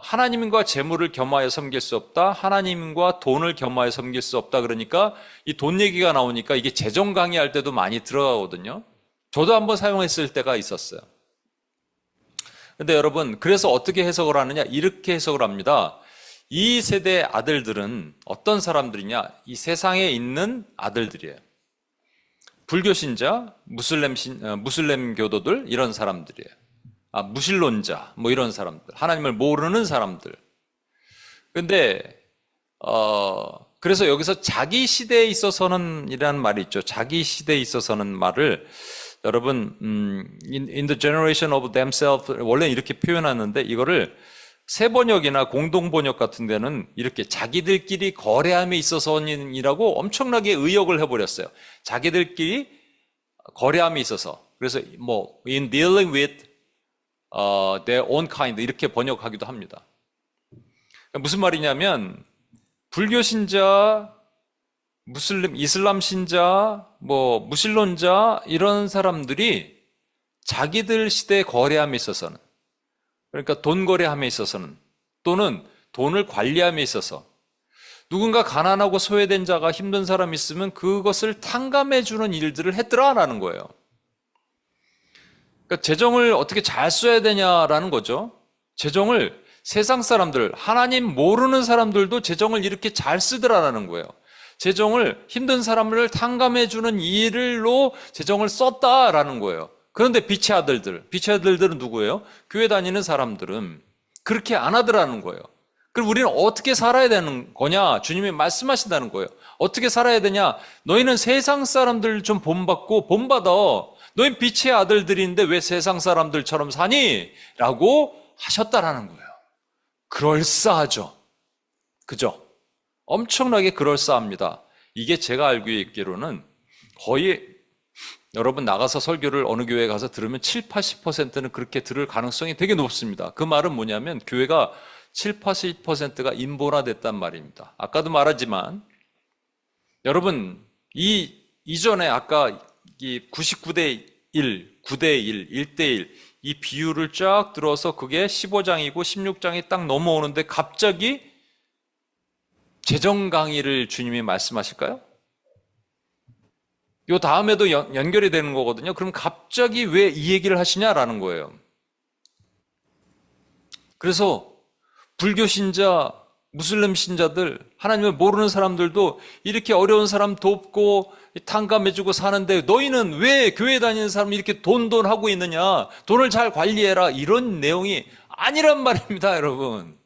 하나님과 재물을 겸하여 섬길 수 없다. 하나님과 돈을 겸하여 섬길 수 없다. 그러니까 이 돈 얘기가 나오니까 이게 재정 강의할 때도 많이 들어가거든요. 저도 한번 사용했을 때가 있었어요. 근데 여러분, 그래서 어떻게 해석을 하느냐? 이렇게 해석을 합니다. 이 세대의 아들들은 어떤 사람들이냐? 이 세상에 있는 아들들이에요. 불교 신자, 무슬림 교도들, 이런 사람들이에요. 무신론자, 뭐 이런 사람들, 하나님을 모르는 사람들. 근데 그래서 여기서 자기 시대에 있어서는 이라는 말이 있죠. 자기 시대에 있어서는 말을 여러분 in the generation of themselves 원래 이렇게 표현하는데 이거를 세번역이나 공동번역 같은 데는 이렇게 자기들끼리 거래함에 있어서는이라고 엄청나게 의역을 해버렸어요. 자기들끼리 거래함에 있어서. 그래서 뭐 in dealing with their own kind 이렇게 번역하기도 합니다. 무슨 말이냐면 불교 신자, 이슬람 신자, 무신론자 이런 사람들이 자기들 시대에 거래함에 있어서는, 그러니까 돈 거래함에 있어서는, 또는 돈을 관리함에 있어서 누군가 가난하고 소외된 자가 힘든 사람이 있으면 그것을 탕감해 주는 일들을 했더라라는 거예요. 그러니까 재정을 어떻게 잘 써야 되냐라는 거죠. 재정을 세상 사람들, 하나님 모르는 사람들도 재정을 이렇게 잘 쓰더라라는 거예요. 재정을 힘든 사람을 탕감해 주는 일로 재정을 썼다라는 거예요. 그런데 빛의 아들들은 누구예요? 교회 다니는 사람들은 그렇게 안 하더라는 거예요. 그럼 우리는 어떻게 살아야 되는 거냐? 주님이 말씀하신다는 거예요. 어떻게 살아야 되냐? 너희는 세상 사람들 좀 본받아. 너희 빛의 아들들인데 왜 세상 사람들처럼 사니? 라고 하셨다라는 거예요. 그럴싸하죠. 그죠? 엄청나게 그럴싸합니다. 이게 제가 알고 있기로는 거의 여러분 나가서 설교를 어느 교회에 가서 들으면 7, 80%는 그렇게 들을 가능성이 되게 높습니다. 그 말은 뭐냐면 교회가 7, 80%가 인본화됐단 말입니다. 아까도 말하지만 여러분 이전에 아까 이 99대 1, 9대 1, 1대 1, 이 비율을 쫙 들어서 그게 15장이고 16장이 딱 넘어오는데 갑자기 재정 강의를 주님이 말씀하실까요? 요 다음에도 연결이 되는 거거든요. 그럼 갑자기 왜 이 얘기를 하시냐라는 거예요. 그래서 불교 신자, 무슬림 신자들, 하나님을 모르는 사람들도 이렇게 어려운 사람 돕고 탕감해주고 사는데 너희는 왜 교회 다니는 사람이 이렇게 돈하고 있느냐, 돈을 잘 관리해라, 이런 내용이 아니란 말입니다, 여러분.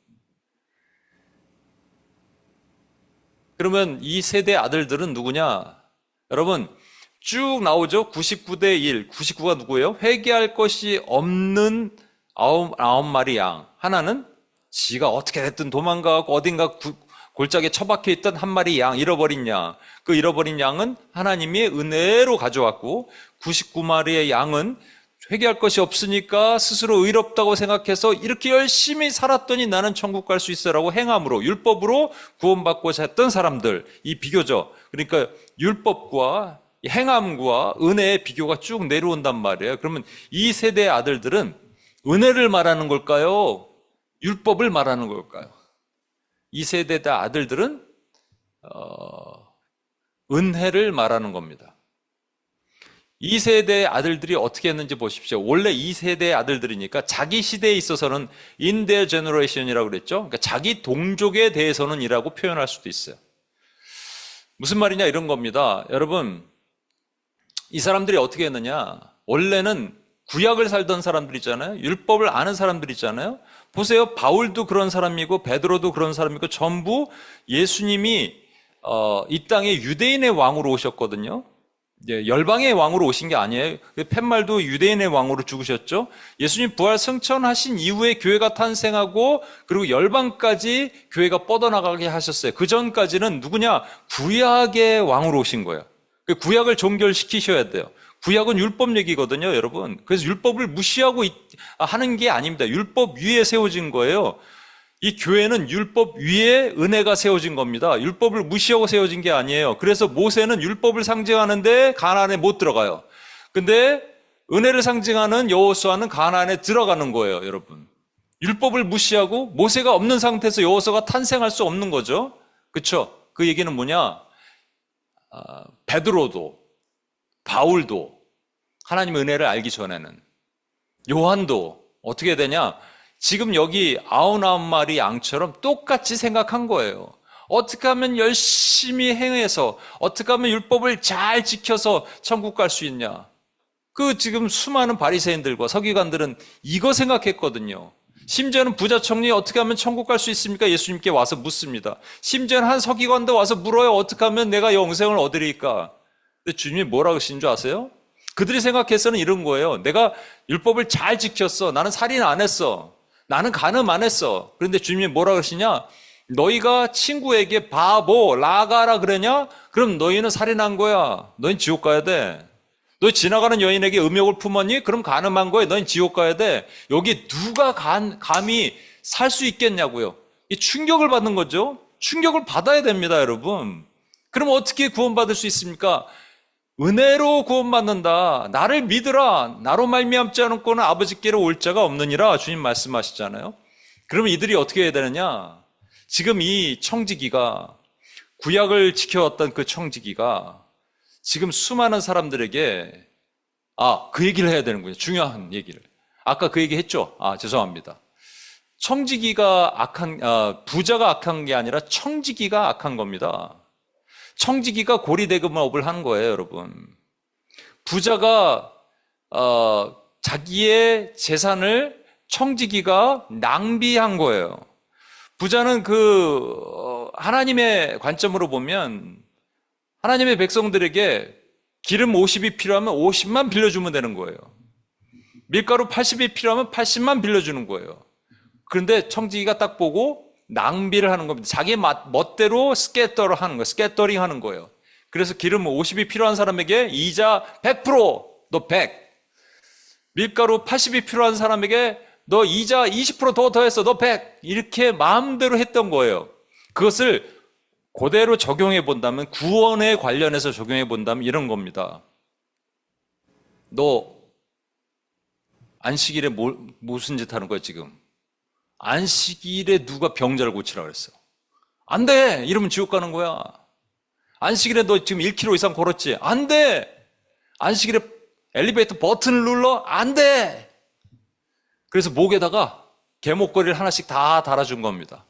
그러면 이 세대 아들들은 누구냐? 여러분, 쭉 나오죠. 99대 1, 99가 누구예요? 회개할 것이 없는 아홉 마리 양. 하나는 지가 어떻게 됐든 도망가고 어딘가 골짜기에 처박혀 있던 한 마리 양, 잃어버린 양. 그 잃어버린 양은 하나님이 은혜로 가져왔고, 99마리의 양은 회개할 것이 없으니까 스스로 의롭다고 생각해서 이렇게 열심히 살았더니 나는 천국 갈 수 있어라고 행함으로, 율법으로 구원받고자 했던 사람들, 이 비교죠. 그러니까 율법과 행함과 은혜의 비교가 쭉 내려온단 말이에요. 그러면 이 세대의 아들들은 은혜를 말하는 걸까요? 율법을 말하는 걸까요? 이 세대의 아들들은 은혜를 말하는 겁니다. 이 세대의 아들들이 어떻게 했는지 보십시오. 원래 이 세대의 아들들이니까 자기 시대에 있어서는 in their generation이라고 그랬죠. 그러니까 자기 동족에 대해서는 이라고 표현할 수도 있어요. 무슨 말이냐 이런 겁니다. 여러분, 이 사람들이 어떻게 했느냐? 원래는 구약을 살던 사람들 있잖아요. 율법을 아는 사람들 있잖아요. 보세요. 바울도 그런 사람이고 베드로도 그런 사람이고 전부 예수님이 이 땅에 유대인의 왕으로 오셨거든요. 열방의 왕으로 오신 게 아니에요. 팻말도 유대인의 왕으로 죽으셨죠. 예수님 부활 승천하신 이후에 교회가 탄생하고 그리고 열방까지 교회가 뻗어나가게 하셨어요. 그 전까지는 누구냐? 구약의 왕으로 오신 거예요. 구약을 종결시키셔야 돼요. 구약은 율법 얘기거든요, 여러분. 그래서 율법을 무시하고 하는 게 아닙니다. 율법 위에 세워진 거예요. 이 교회는 율법 위에 은혜가 세워진 겁니다. 율법을 무시하고 세워진 게 아니에요. 그래서 모세는 율법을 상징하는데 가나안에 못 들어가요. 근데 은혜를 상징하는 여호수아는 가나안에 들어가는 거예요, 여러분. 율법을 무시하고 모세가 없는 상태에서 여호수아가 탄생할 수 없는 거죠. 그렇죠? 그 얘기는 뭐냐? 베드로도 바울도 하나님의 은혜를 알기 전에는, 요한도 어떻게 되냐? 지금 여기 99마리 양처럼 똑같이 생각한 거예요. 어떻게 하면 열심히 행해서, 어떻게 하면 율법을 잘 지켜서 천국 갈 수 있냐? 그 지금 수많은 바리새인들과 서기관들은 이거 생각했거든요. 심지어는 부자 청년이 어떻게 하면 천국 갈 수 있습니까? 예수님께 와서 묻습니다. 심지어는 한 서기관도 와서 물어요. 어떻게 하면 내가 영생을 얻으리까? 근데 주님이 뭐라고 하신 줄 아세요? 그들이 생각해서는 이런 거예요. 내가 율법을 잘 지켰어. 나는 살인 안 했어. 나는 간음 안 했어. 그런데 주님이 뭐라고 하시냐? 너희가 친구에게 바보, 라가라 그러냐? 그럼 너희는 살인한 거야. 너희는 지옥 가야 돼. 너 지나가는 여인에게 음욕을 품었니? 그럼 간음한 거야. 너희는 지옥 가야 돼. 여기 누가 감히 살 수 있겠냐고요. 이 충격을 받는 거죠. 충격을 받아야 됩니다, 여러분. 그럼 어떻게 구원받을 수 있습니까? 은혜로 구원받는다. 나를 믿으라. 나로 말미암지 않고는 아버지께로 올 자가 없느니라. 주님 말씀하시잖아요. 그러면 이들이 어떻게 해야 되느냐? 지금 이 청지기가, 구약을 지켜왔던 그 청지기가 지금 수많은 사람들에게 그 얘기를 해야 되는군요. 중요한 얘기를. 아까 그 얘기 했죠? 죄송합니다. 청지기가 부자가 악한 게 아니라 청지기가 악한 겁니다. 청지기가 고리대금업을 하는 거예요, 여러분. 부자가 자기의 재산을 청지기가 낭비한 거예요. 부자는 하나님의 관점으로 보면 하나님의 백성들에게 기름 50이 필요하면 50만 빌려주면 되는 거예요. 밀가루 80이 필요하면 80만 빌려주는 거예요. 그런데 청지기가 딱 보고 낭비를 하는 겁니다. 자기 멋대로 스캐터를 하는 거예요. 스캐터링 하는 거예요. 그래서 기름 50이 필요한 사람에게 이자 100%, 너 100. 밀가루 80이 필요한 사람에게 너 이자 20% 더 더했어, 너 100. 이렇게 마음대로 했던 거예요. 그것을 그대로 적용해 본다면, 구원에 관련해서 적용해 본다면 이런 겁니다. 너 안식일에 무슨 짓 하는 거야 지금? 안식일에 누가 병자를 고치라 그랬어? 안 돼! 이러면 지옥 가는 거야. 안식일에 너 지금 1km 이상 걸었지? 안 돼! 안식일에 엘리베이터 버튼을 눌러? 안 돼! 그래서 목에다가 개목걸이를 하나씩 다 달아준 겁니다.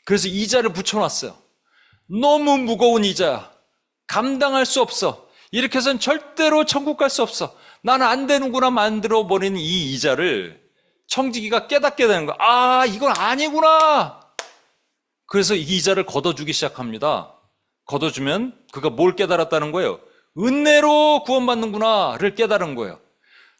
그래서 이자를 붙여놨어요. 너무 무거운 이자야. 감당할 수 없어. 이렇게 해서는 절대로 천국 갈 수 없어. 나는 안 되는구나 만들어버리는 이 이자를 청지기가 깨닫게 되는 거야. 아, 이건 아니구나. 그래서 이 이자를 걷어주기 시작합니다. 걷어주면 그가 뭘 깨달았다는 거예요? 은혜로 구원받는구나를 깨달은 거예요.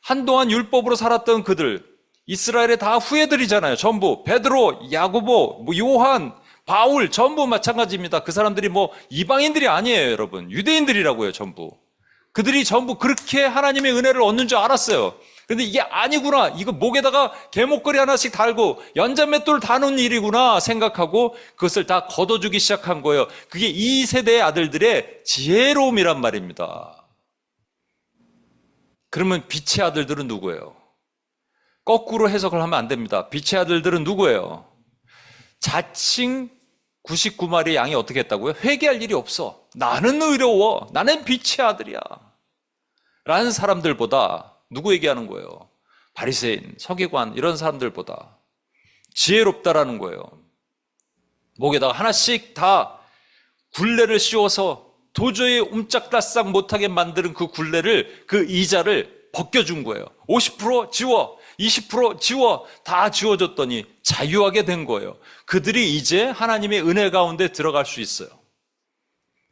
한동안 율법으로 살았던 그들, 이스라엘의 다 후예들이잖아요. 전부 베드로, 야고보, 요한, 바울 전부 마찬가지입니다. 그 사람들이 이방인들이 아니에요, 여러분. 유대인들이라고요, 전부. 그들이 전부 그렇게 하나님의 은혜를 얻는 줄 알았어요. 근데 이게 아니구나. 이거 목에다가 개목걸이 하나씩 달고 연잔맷돌 다는 일이구나 생각하고 그것을 다 걷어주기 시작한 거예요. 그게 이 세대의 아들들의 지혜로움이란 말입니다. 그러면 빛의 아들들은 누구예요? 거꾸로 해석을 하면 안 됩니다. 빛의 아들들은 누구예요? 자칭 99마리의 양이 어떻게 했다고요? 회개할 일이 없어. 나는 의로워. 나는 빛의 아들이야. 라는 사람들보다 누구 얘기하는 거예요? 바리새인, 서기관 이런 사람들보다 지혜롭다라는 거예요. 목에다가 하나씩 다 굴레를 씌워서 도저히 옴짝달싹 못하게 만드는 그 굴레를, 그 이자를 벗겨준 거예요. 50% 지워, 20% 지워, 다 지워줬더니 자유하게 된 거예요. 그들이 이제 하나님의 은혜 가운데 들어갈 수 있어요.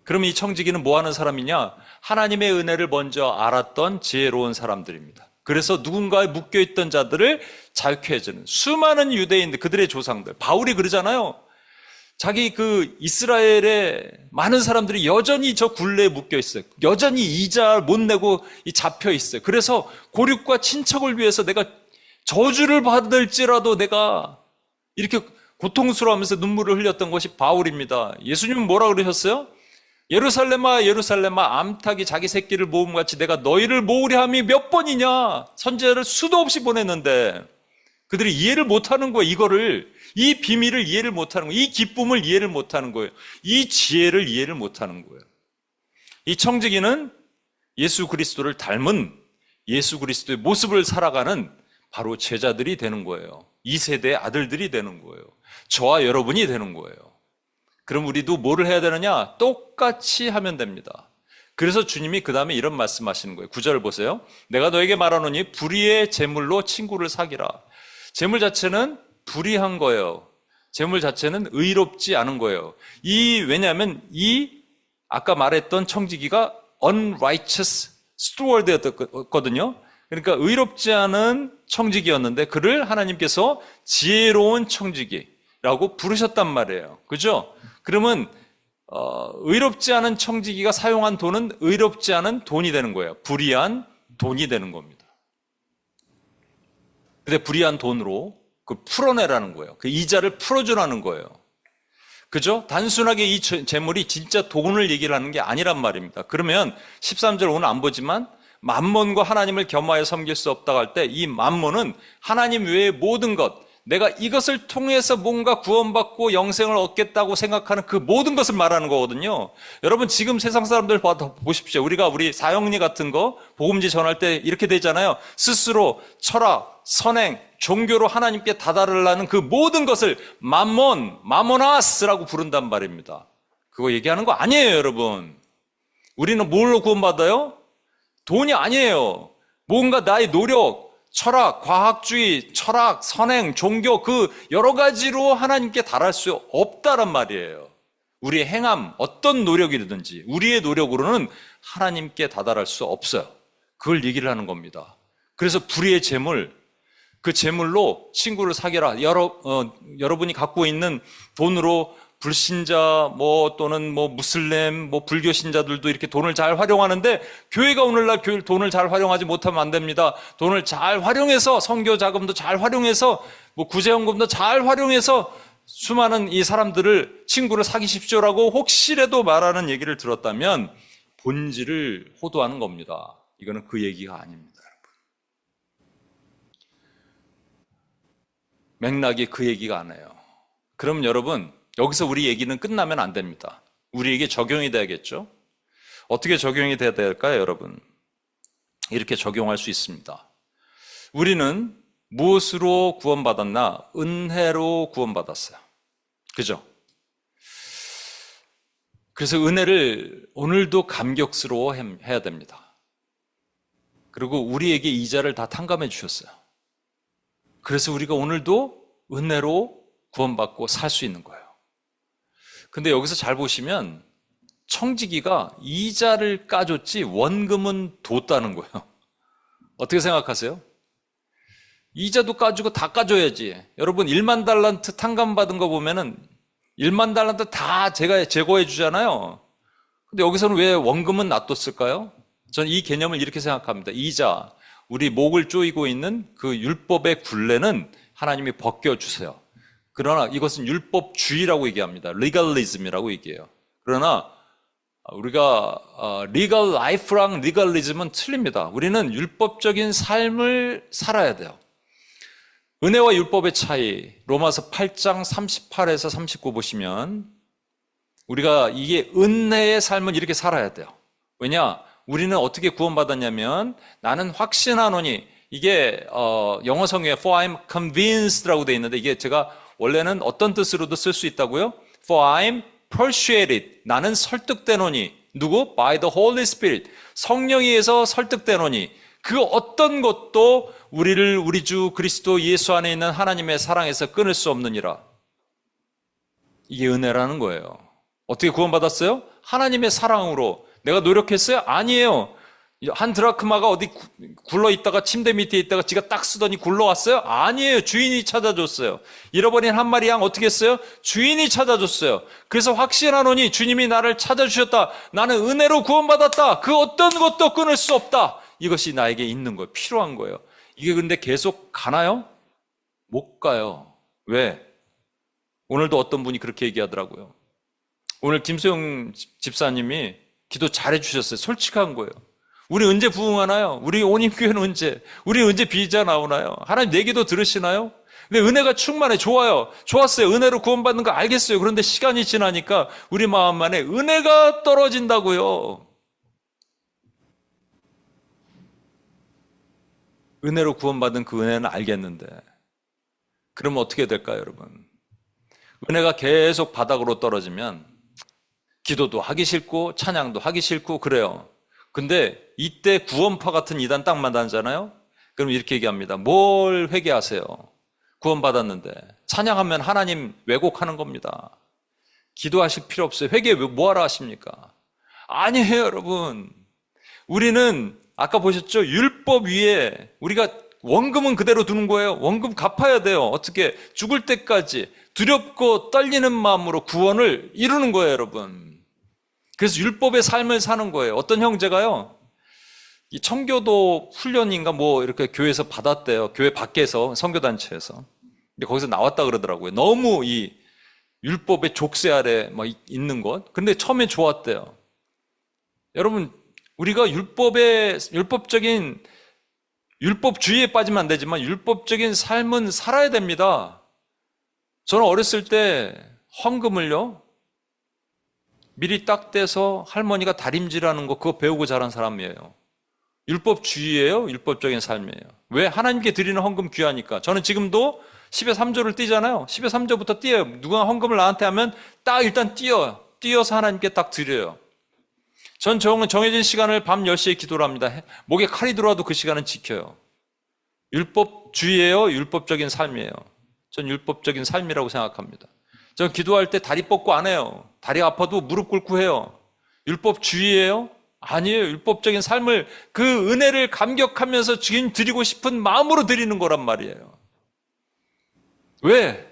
그럼 이 청지기는 뭐 하는 사람이냐? 하나님의 은혜를 먼저 알았던 지혜로운 사람들입니다. 그래서 누군가에 묶여있던 자들을 자유케 해주는 수많은 유대인들, 그들의 조상들. 바울이 그러잖아요. 자기 그 이스라엘의 많은 사람들이 여전히 저 굴레에 묶여 있어요. 여전히 이자 못 내고 잡혀 있어요. 그래서 고륙과 친척을 위해서 내가 저주를 받을지라도 내가 이렇게 고통스러워하면서 눈물을 흘렸던 것이 바울입니다. 예수님은 뭐라 그러셨어요? 예루살렘아 예루살렘아 암탉이 자기 새끼를 모음같이 내가 너희를 모으려 함이 몇 번이냐. 선지자를 수도 없이 보냈는데 그들이 이해를 못하는 거예요. 이거를, 이 비밀을 이해를 못하는 거예요. 이 기쁨을 이해를 못하는 거예요. 이 지혜를 이해를 못하는 거예요. 이 청지기는 예수 그리스도를 닮은 예수 그리스도의 모습을 살아가는 바로 제자들이 되는 거예요. 이 세대의 아들들이 되는 거예요. 저와 여러분이 되는 거예요. 그럼 우리도 뭐를 해야 되느냐? 똑같이 하면 됩니다. 그래서 주님이 그 다음에 이런 말씀하시는 거예요. 9절을 보세요. 내가 너에게 말하노니 불의의 재물로 친구를 사귀라. 재물 자체는 불의한 거예요. 재물 자체는 의롭지 않은 거예요. 왜냐하면 아까 말했던 청지기가 unrighteous steward였거든요. 그러니까 의롭지 않은 청지기였는데 그를 하나님께서 지혜로운 청지기라고 부르셨단 말이에요. 그죠? 그러면 의롭지 않은 청지기가 사용한 돈은 의롭지 않은 돈이 되는 거예요. 불의한 돈이 되는 겁니다. 근데 불의한 돈으로 그 풀어내라는 거예요. 그 이자를 풀어주라는 거예요. 그죠? 단순하게 이 재물이 진짜 돈을 얘기를 하는 게 아니란 말입니다. 그러면 13절 오늘 안 보지만 맘몬과 하나님을 겸하여 섬길 수 없다고 할 때 이 맘몬은 하나님 외의 모든 것, 내가 이것을 통해서 뭔가 구원받고 영생을 얻겠다고 생각하는 그 모든 것을 말하는 거거든요. 여러분 지금 세상 사람들 보십시오. 우리 사형리 같은 거 복음지 전할 때 이렇게 되잖아요. 스스로 철학, 선행, 종교로 하나님께 다다르려는 그 모든 것을 마모나스라고 부른단 말입니다. 그거 얘기하는 거 아니에요, 여러분. 우리는 뭘로 구원받아요? 돈이 아니에요. 뭔가 나의 노력, 철학, 과학주의, 철학, 선행, 종교 그 여러 가지로 하나님께 달할 수 없다란 말이에요. 우리의 행함, 어떤 노력이든지 우리의 노력으로는 하나님께 다다를 수 없어요. 그걸 얘기를 하는 겁니다. 그래서 불의의 재물, 그 재물로 친구를 사귀라. 여러분이 갖고 있는 돈으로 불신자 또는 무슬림 불교 신자들도 이렇게 돈을 잘 활용하는데 교회가 오늘날 돈을 잘 활용하지 못하면 안 됩니다. 돈을 잘 활용해서 선교 자금도 잘 활용해서 구제연금도 잘 활용해서 수많은 이 사람들을 친구를 사귀십시오라고 혹시라도 말하는 얘기를 들었다면 본질을 호도하는 겁니다. 이거는 그 얘기가 아닙니다. 맥락이 그 얘기가 아니에요. 그럼 여러분, 여기서 우리 얘기는 끝나면 안 됩니다. 우리에게 적용이 돼야겠죠? 어떻게 적용이 돼야 될까요, 여러분? 이렇게 적용할 수 있습니다. 우리는 무엇으로 구원받았나? 은혜로 구원받았어요. 그죠? 그래서 은혜를 오늘도 감격스러워 해야 됩니다. 그리고 우리에게 이자를 다 탕감해 주셨어요. 그래서 우리가 오늘도 은혜로 구원받고 살 수 있는 거예요. 근데 여기서 잘 보시면 청지기가 이자를 까줬지 원금은 뒀다는 거예요. 어떻게 생각하세요? 이자도 까주고 다 까줘야지. 여러분 1만 달란트 탕감받은 거 보면은 1만 달란트 다 제가 제거해 주잖아요. 근데 여기서는 왜 원금은 놔뒀을까요? 저는 이 개념을 이렇게 생각합니다. 이자, 우리 목을 조이고 있는 그 율법의 굴레는 하나님이 벗겨주세요. 그러나 이것은 율법주의라고 얘기합니다. legalism이라고 얘기해요. 그러나 우리가 legal life랑 legalism은 틀립니다. 우리는 율법적인 삶을 살아야 돼요. 은혜와 율법의 차이, 로마서 8장 38에서 39 보시면 우리가 이게 은혜의 삶은 이렇게 살아야 돼요. 왜냐? 우리는 어떻게 구원받았냐면 나는 확신하노니, 이게 영어 성경에 for I'm convinced라고 되어 있는데 이게 제가 원래는 어떤 뜻으로도 쓸 수 있다고요? For I'm persuaded, 나는 설득되노니. 누구? By the Holy Spirit, 성령에 의해서 설득되노니. 그 어떤 것도 우리를 우리 주 그리스도 예수 안에 있는 하나님의 사랑에서 끊을 수 없느니라. 이게 은혜라는 거예요. 어떻게 구원받았어요? 하나님의 사랑으로. 내가 노력했어요? 아니에요. 한 드라크마가 어디 굴러 있다가 침대 밑에 있다가 지가 딱 쓰더니 굴러왔어요? 아니에요. 주인이 찾아줬어요. 잃어버린 한 마리 양 어떻게 했어요? 주인이 찾아줬어요. 그래서 확신하노니 주님이 나를 찾아주셨다. 나는 은혜로 구원받았다. 그 어떤 것도 끊을 수 없다. 이것이 나에게 있는 거예요. 필요한 거예요. 이게 근데 계속 가나요? 못 가요. 왜? 오늘도 어떤 분이 그렇게 얘기하더라고요. 오늘 김소영 집사님이 기도 잘해 주셨어요. 솔직한 거예요. 우리 언제 부흥하나요? 우리 온임교회는 언제? 우리 언제 비자 나오나요? 하나님 내 기도 들으시나요? 근데 은혜가 충만해. 좋아요. 좋았어요. 은혜로 구원받는 거 알겠어요. 그런데 시간이 지나니까 우리 마음 안에 은혜가 떨어진다고요. 은혜로 구원받은 그 은혜는 알겠는데 그러면 어떻게 될까요, 여러분? 은혜가 계속 바닥으로 떨어지면 기도도 하기 싫고 찬양도 하기 싫고 그래요. 근데 이때 구원파 같은 이단 딱 만나잖아요. 그럼 이렇게 얘기합니다. 뭘 회개하세요? 구원받았는데. 찬양하면 하나님 왜곡하는 겁니다. 기도하실 필요 없어요. 회개 뭐하러 하십니까? 아니에요, 여러분. 우리는 아까 보셨죠? 율법 위에 우리가 원금은 그대로 두는 거예요. 원금 갚아야 돼요. 어떻게? 죽을 때까지 두렵고 떨리는 마음으로 구원을 이루는 거예요, 여러분. 그래서 율법의 삶을 사는 거예요. 어떤 형제가요, 이 청교도 훈련인가 뭐 이렇게 교회에서 받았대요. 교회 밖에서, 선교단체에서. 근데 거기서 나왔다 그러더라고요. 너무 이 율법의 족쇄 아래 막 있는 것. 근데 처음에 좋았대요. 여러분, 우리가 율법주의에 빠지면 안 되지만 율법적인 삶은 살아야 됩니다. 저는 어렸을 때 헌금을요, 미리 딱 떼서 할머니가 다림질하는 거 그거 배우고 자란 사람이에요. 율법주의예요. 율법적인 삶이에요. 왜? 하나님께 드리는 헌금 귀하니까. 저는 지금도 10의 3조를 띄잖아요. 10의 3조부터 띄어요. 누가 헌금을 나한테 하면 딱 일단 띄어요. 띄어서 하나님께 딱 드려요. 전 정해진 시간을 밤 10시에 기도를 합니다. 목에 칼이 들어와도 그 시간은 지켜요. 율법주의예요. 율법적인 삶이에요. 전 율법적인 삶이라고 생각합니다. 전 기도할 때 다리 뻗고 안 해요. 다리 아파도 무릎 꿇고 해요. 율법주의예요? 아니에요. 율법적인 삶을, 그 은혜를 감격하면서 주님 드리고 싶은 마음으로 드리는 거란 말이에요. 왜?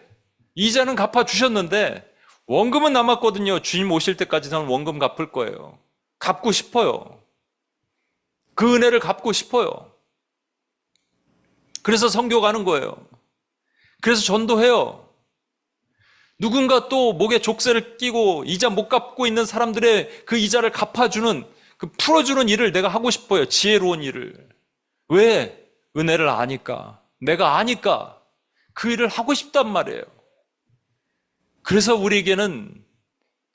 이자는 갚아주셨는데 원금은 남았거든요. 주님 오실 때까지 저는 원금 갚을 거예요. 갚고 싶어요. 그 은혜를 갚고 싶어요. 그래서 선교 가는 거예요. 그래서 전도해요. 누군가 또 목에 족쇄를 끼고 이자 못 갚고 있는 사람들의 그 이자를 갚아주는, 그 풀어주는 일을 내가 하고 싶어요. 지혜로운 일을. 왜? 은혜를 아니까. 내가 아니까. 그 일을 하고 싶단 말이에요. 그래서 우리에게는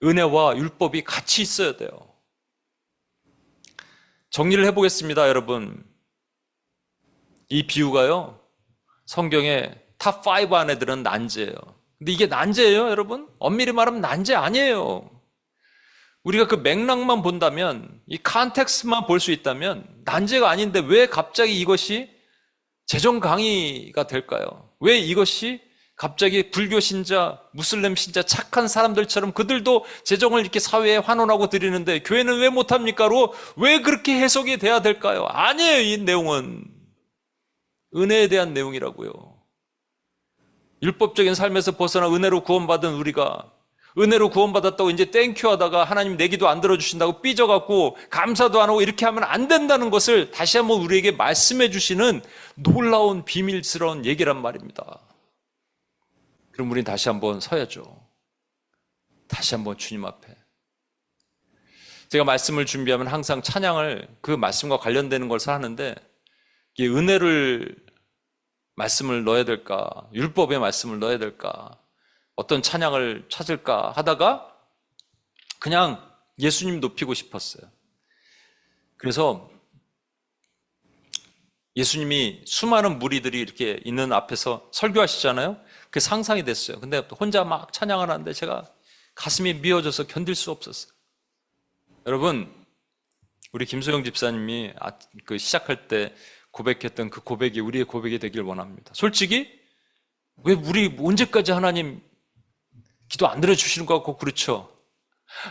은혜와 율법이 같이 있어야 돼요. 정리를 해보겠습니다, 여러분. 이 비유가요, 성경의 탑5 안에 들은 난제예요. 근데 이게 난제예요, 여러분? 엄밀히 말하면 난제 아니에요. 우리가 그 맥락만 본다면, 이 컨텍스트만 볼 수 있다면 난제가 아닌데 왜 갑자기 이것이 재정 강의가 될까요? 왜 이것이 갑자기 불교 신자, 무슬림 신자 착한 사람들처럼 그들도 재정을 이렇게 사회에 환원하고 드리는데 교회는 왜 못합니까?로 왜 그렇게 해석이 돼야 될까요? 아니에요. 이 내용은 은혜에 대한 내용이라고요. 율법적인 삶에서 벗어나 은혜로 구원받은 우리가 은혜로 구원받았다고 이제 땡큐 하다가 하나님 내 기도 안 들어주신다고 삐져갖고 감사도 안 하고 이렇게 하면 안 된다는 것을 다시 한번 우리에게 말씀해 주시는 놀라운 비밀스러운 얘기란 말입니다. 그럼 우린 다시 한번 서야죠. 다시 한번 주님 앞에. 제가 말씀을 준비하면 항상 찬양을 그 말씀과 관련되는 것을 하는데 이게 은혜를 말씀을 넣어야 될까? 율법의 말씀을 넣어야 될까? 어떤 찬양을 찾을까 하다가 그냥 예수님 높이고 싶었어요. 그래서 예수님이 수많은 무리들이 이렇게 있는 앞에서 설교하시잖아요. 그게 상상이 됐어요. 근데 혼자 막 찬양을 하는데 제가 가슴이 미어져서 견딜 수 없었어요. 여러분, 우리 김소영 집사님이 그 시작할 때 고백했던 그 고백이 우리의 고백이 되길 원합니다. 솔직히 왜 우리 언제까지 하나님 기도 안 들어주시는 것 같고 그렇죠?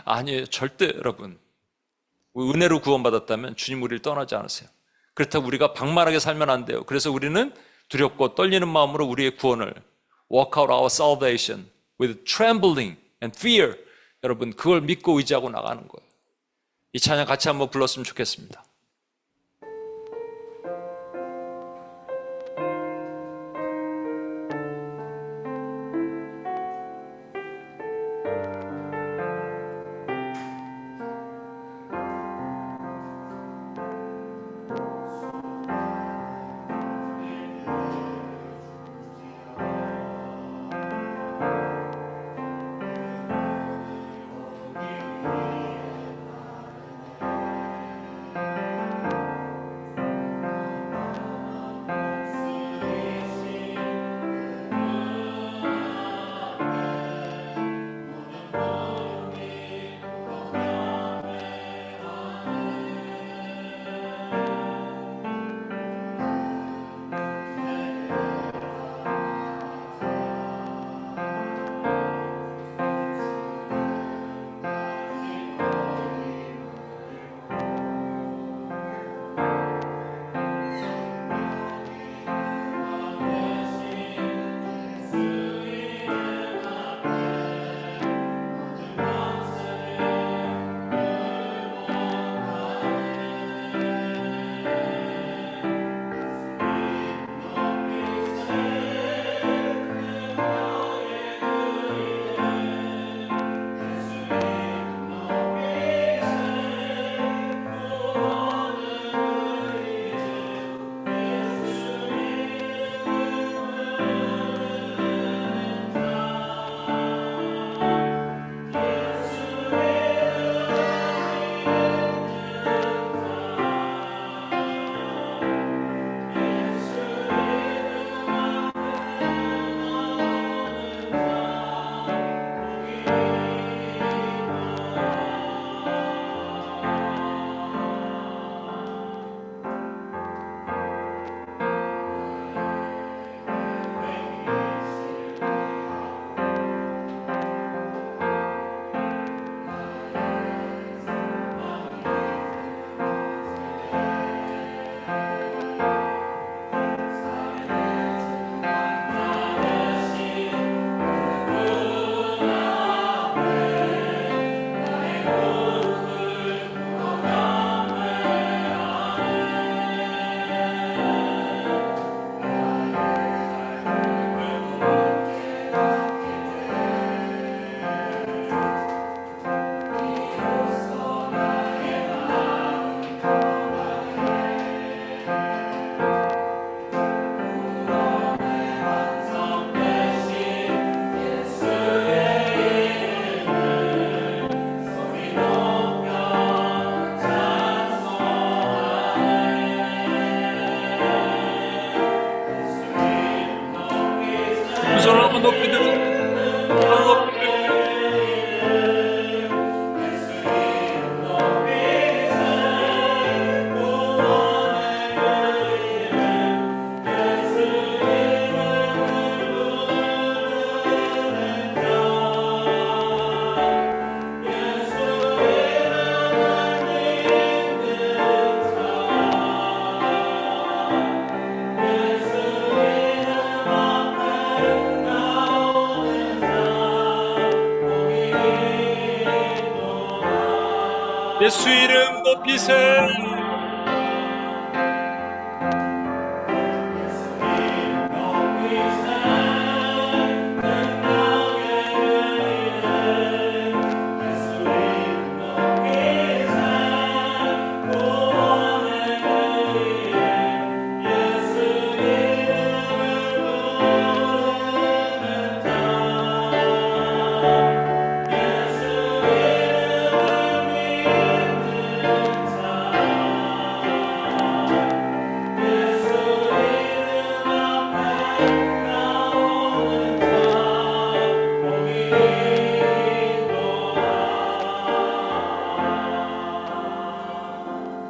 아니에요. 절대 여러분. 은혜로 구원받았다면 주님 우리를 떠나지 않으세요. 그렇다고 우리가 방만하게 살면 안 돼요. 그래서 우리는 두렵고 떨리는 마음으로 우리의 구원을 walk out our salvation with trembling and fear. 여러분 그걸 믿고 의지하고 나가는 거예요. 이 찬양 같이 한번 불렀으면 좋겠습니다. 예수 이름 높이세.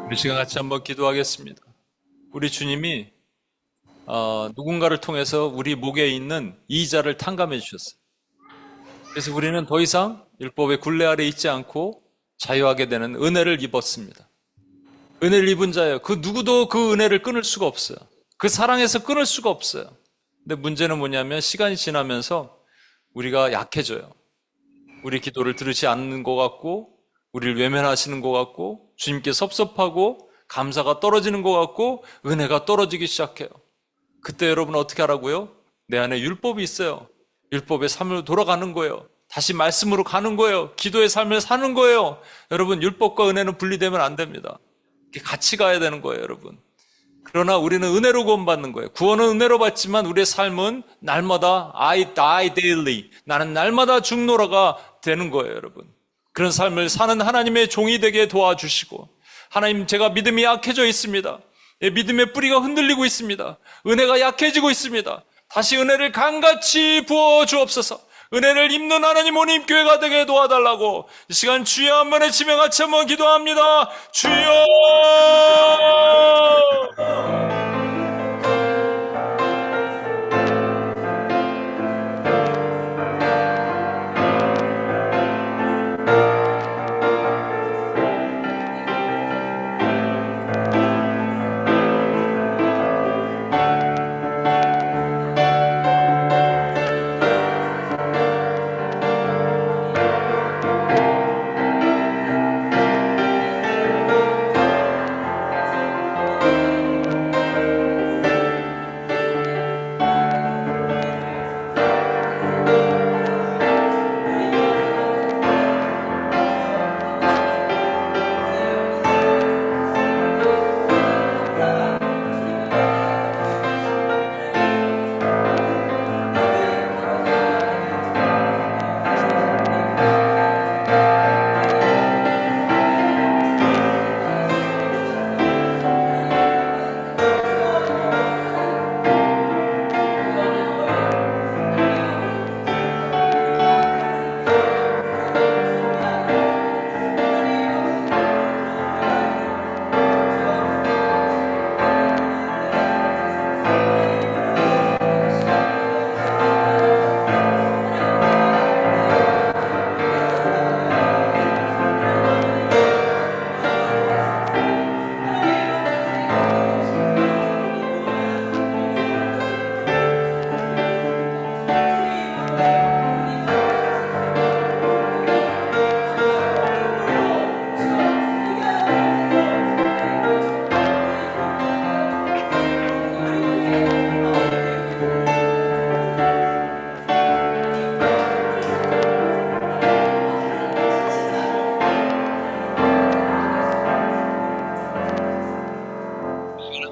우리 시간 같이 한번 기도하겠습니다. 우리 주님이 누군가를 통해서 우리 목에 있는 이자를 탕감해 주셨어요. 그래서 우리는 더 이상 율법의 굴레 아래 있지 않고 자유하게 되는 은혜를 입었습니다. 은혜를 입은 자예요. 그 누구도 그 은혜를 끊을 수가 없어요. 그 사랑에서 끊을 수가 없어요. 근데 문제는 뭐냐면 시간이 지나면서 우리가 약해져요. 우리 기도를 들으지 않는 것 같고, 우리를 외면하시는 것 같고, 주님께 섭섭하고 감사가 떨어지는 것 같고 은혜가 떨어지기 시작해요. 그때 여러분 어떻게 하라고요? 내 안에 율법이 있어요. 율법의 삶으로 돌아가는 거예요. 다시 말씀으로 가는 거예요. 기도의 삶을 사는 거예요. 여러분, 율법과 은혜는 분리되면 안 됩니다. 같이 가야 되는 거예요, 여러분. 그러나 우리는 은혜로 구원받는 거예요. 구원은 은혜로 받지만 우리의 삶은 날마다 I die daily. 나는 날마다 죽노라가 되는 거예요, 여러분. 그런 삶을 사는 하나님의 종이 되게 도와주시고, 하나님, 제가 믿음이 약해져 있습니다. 믿음의 뿌리가 흔들리고 있습니다. 은혜가 약해지고 있습니다. 다시 은혜를 강같이 부어 주옵소서. 은혜를 입는 하나님 오님 교회가 되게 도와달라고 이 시간 주여 한번 외치며 같이 한번 기도합니다. 주여!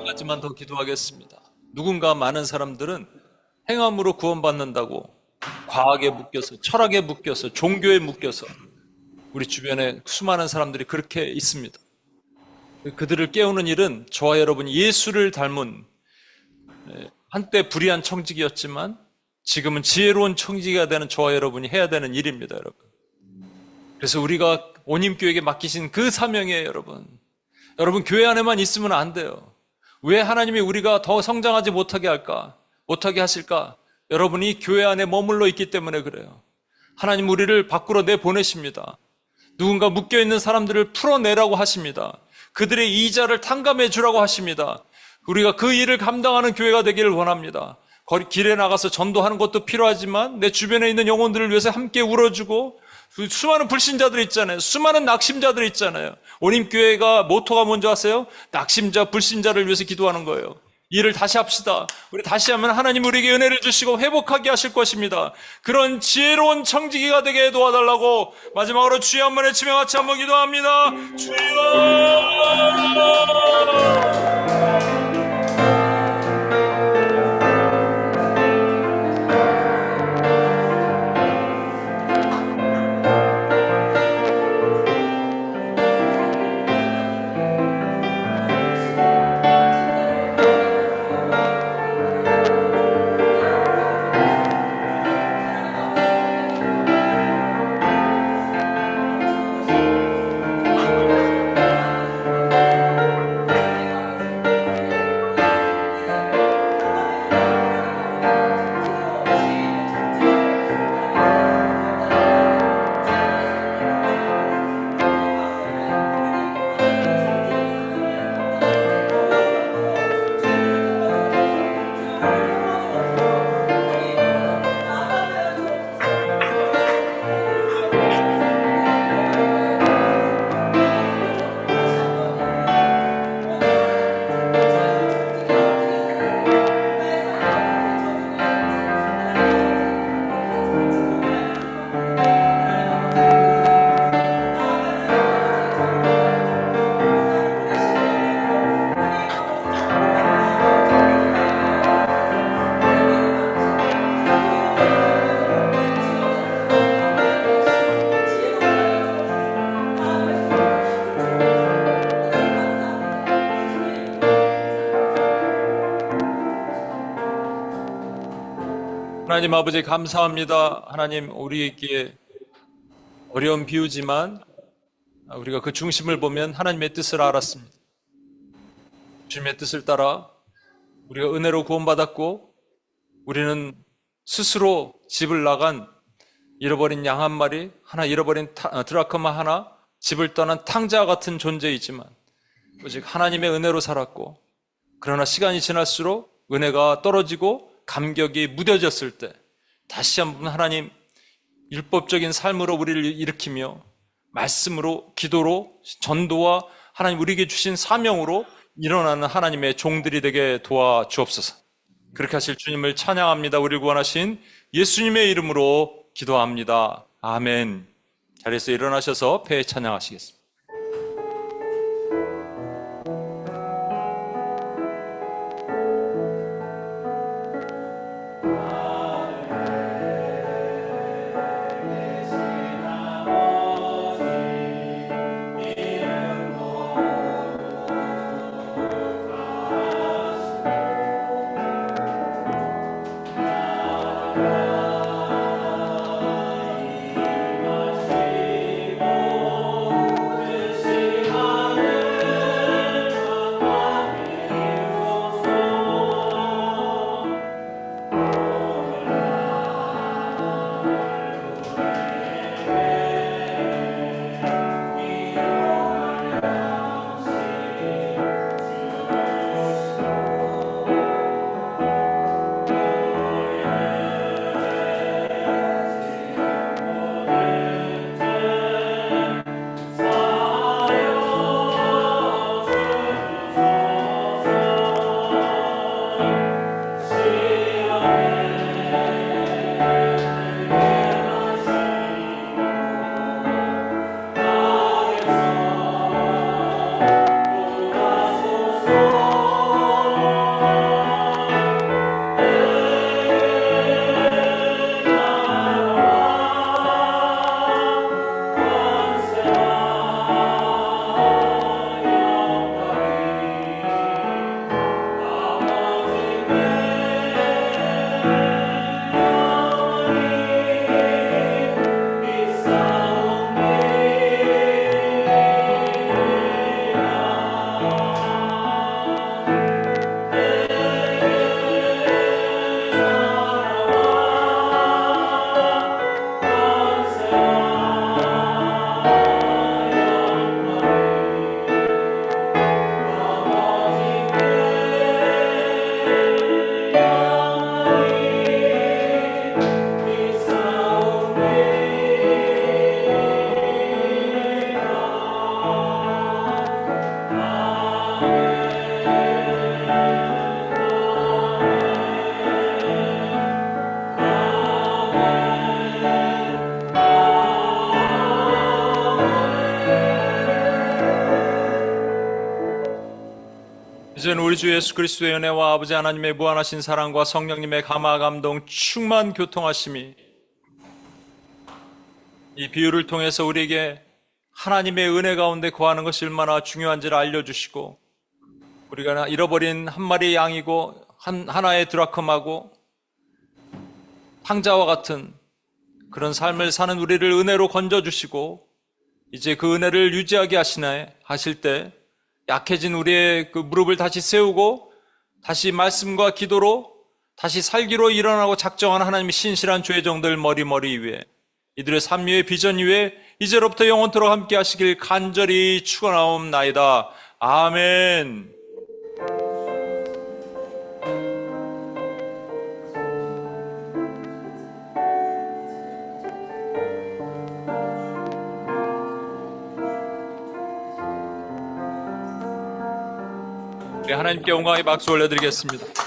가지만 더 기도하겠습니다. 누군가 많은 사람들은 행함으로 구원받는다고 과학에 묶여서, 철학에 묶여서, 종교에 묶여서 우리 주변에 수많은 사람들이 그렇게 있습니다. 그들을 깨우는 일은 저와 여러분이 예수를 닮은, 한때 불의한 청지기였지만 지금은 지혜로운 청지기가 되는 저와 여러분이 해야 되는 일입니다, 여러분. 그래서 우리가 온힘교회에게 맡기신 그 사명이에요, 여러분. 여러분, 교회 안에만 있으면 안 돼요. 왜 하나님이 우리가 더 성장하지 못하게 할까? 못하게 하실까? 여러분이 교회 안에 머물러 있기 때문에 그래요. 하나님 우리를 밖으로 내보내십니다. 누군가 묶여있는 사람들을 풀어내라고 하십니다. 그들의 이자를 탕감해 주라고 하십니다. 우리가 그 일을 감당하는 교회가 되기를 원합니다. 길에 나가서 전도하는 것도 필요하지만 내 주변에 있는 영혼들을 위해서 함께 울어주고 수많은 불신자들 있잖아요. 수많은 낙심자들 있잖아요. 온임교회가 모토가 뭔지 아세요? 낙심자, 불신자를 위해서 기도하는 거예요. 이 일을 다시 합시다. 우리 다시 하면 하나님 우리에게 은혜를 주시고 회복하게 하실 것입니다. 그런 지혜로운 청지기가 되게 도와달라고 마지막으로 주여 한번 외치며 같이 한번 기도합니다. 주여! 하나님 아버지 감사합니다. 하나님 우리에게 어려운 비유지만 우리가 그 중심을 보면 하나님의 뜻을 알았습니다. 주님의 뜻을 따라 우리가 은혜로 구원받았고 우리는 스스로 집을 나간 잃어버린 양 한 마리, 하나 잃어버린 드라크마 하나, 집을 떠난 탕자와 같은 존재이지만 오직 하나님의 은혜로 살았고 그러나 시간이 지날수록 은혜가 떨어지고 감격이 무뎌졌을 때 다시 한번 하나님 율법적인 삶으로 우리를 일으키며 말씀으로 기도로 전도와 하나님 우리에게 주신 사명으로 일어나는 하나님의 종들이 되게 도와주옵소서. 그렇게 하실 주님을 찬양합니다. 우리를 구원하신 예수님의 이름으로 기도합니다. 아멘. 자리에서 일어나셔서 폐 찬양하시겠습니다. 이제는 우리 주 예수 그리스도의 은혜와 아버지 하나님의 무한하신 사랑과 성령님의 감화 감동 충만 교통하심이 이 비유를 통해서 우리에게 하나님의 은혜 가운데 거하는 것이 얼마나 중요한지를 알려주시고, 우리가 잃어버린 한 마리 양이고 하나의 드라크마고 탕자와 같은 그런 삶을 사는 우리를 은혜로 건져주시고, 이제 그 은혜를 유지하게 하실 때 약해진 우리의 그 무릎을 다시 세우고 다시 말씀과 기도로 다시 살기로 일어나고 작정한 하나님의 신실한 주의 종들 머리 위에, 이들의 삶 위의 비전 위에 이제로부터 영원토록 함께 하시길 간절히 축원하옵나이다. 아멘. 우리 하나님께 영광의 박수 올려드리겠습니다.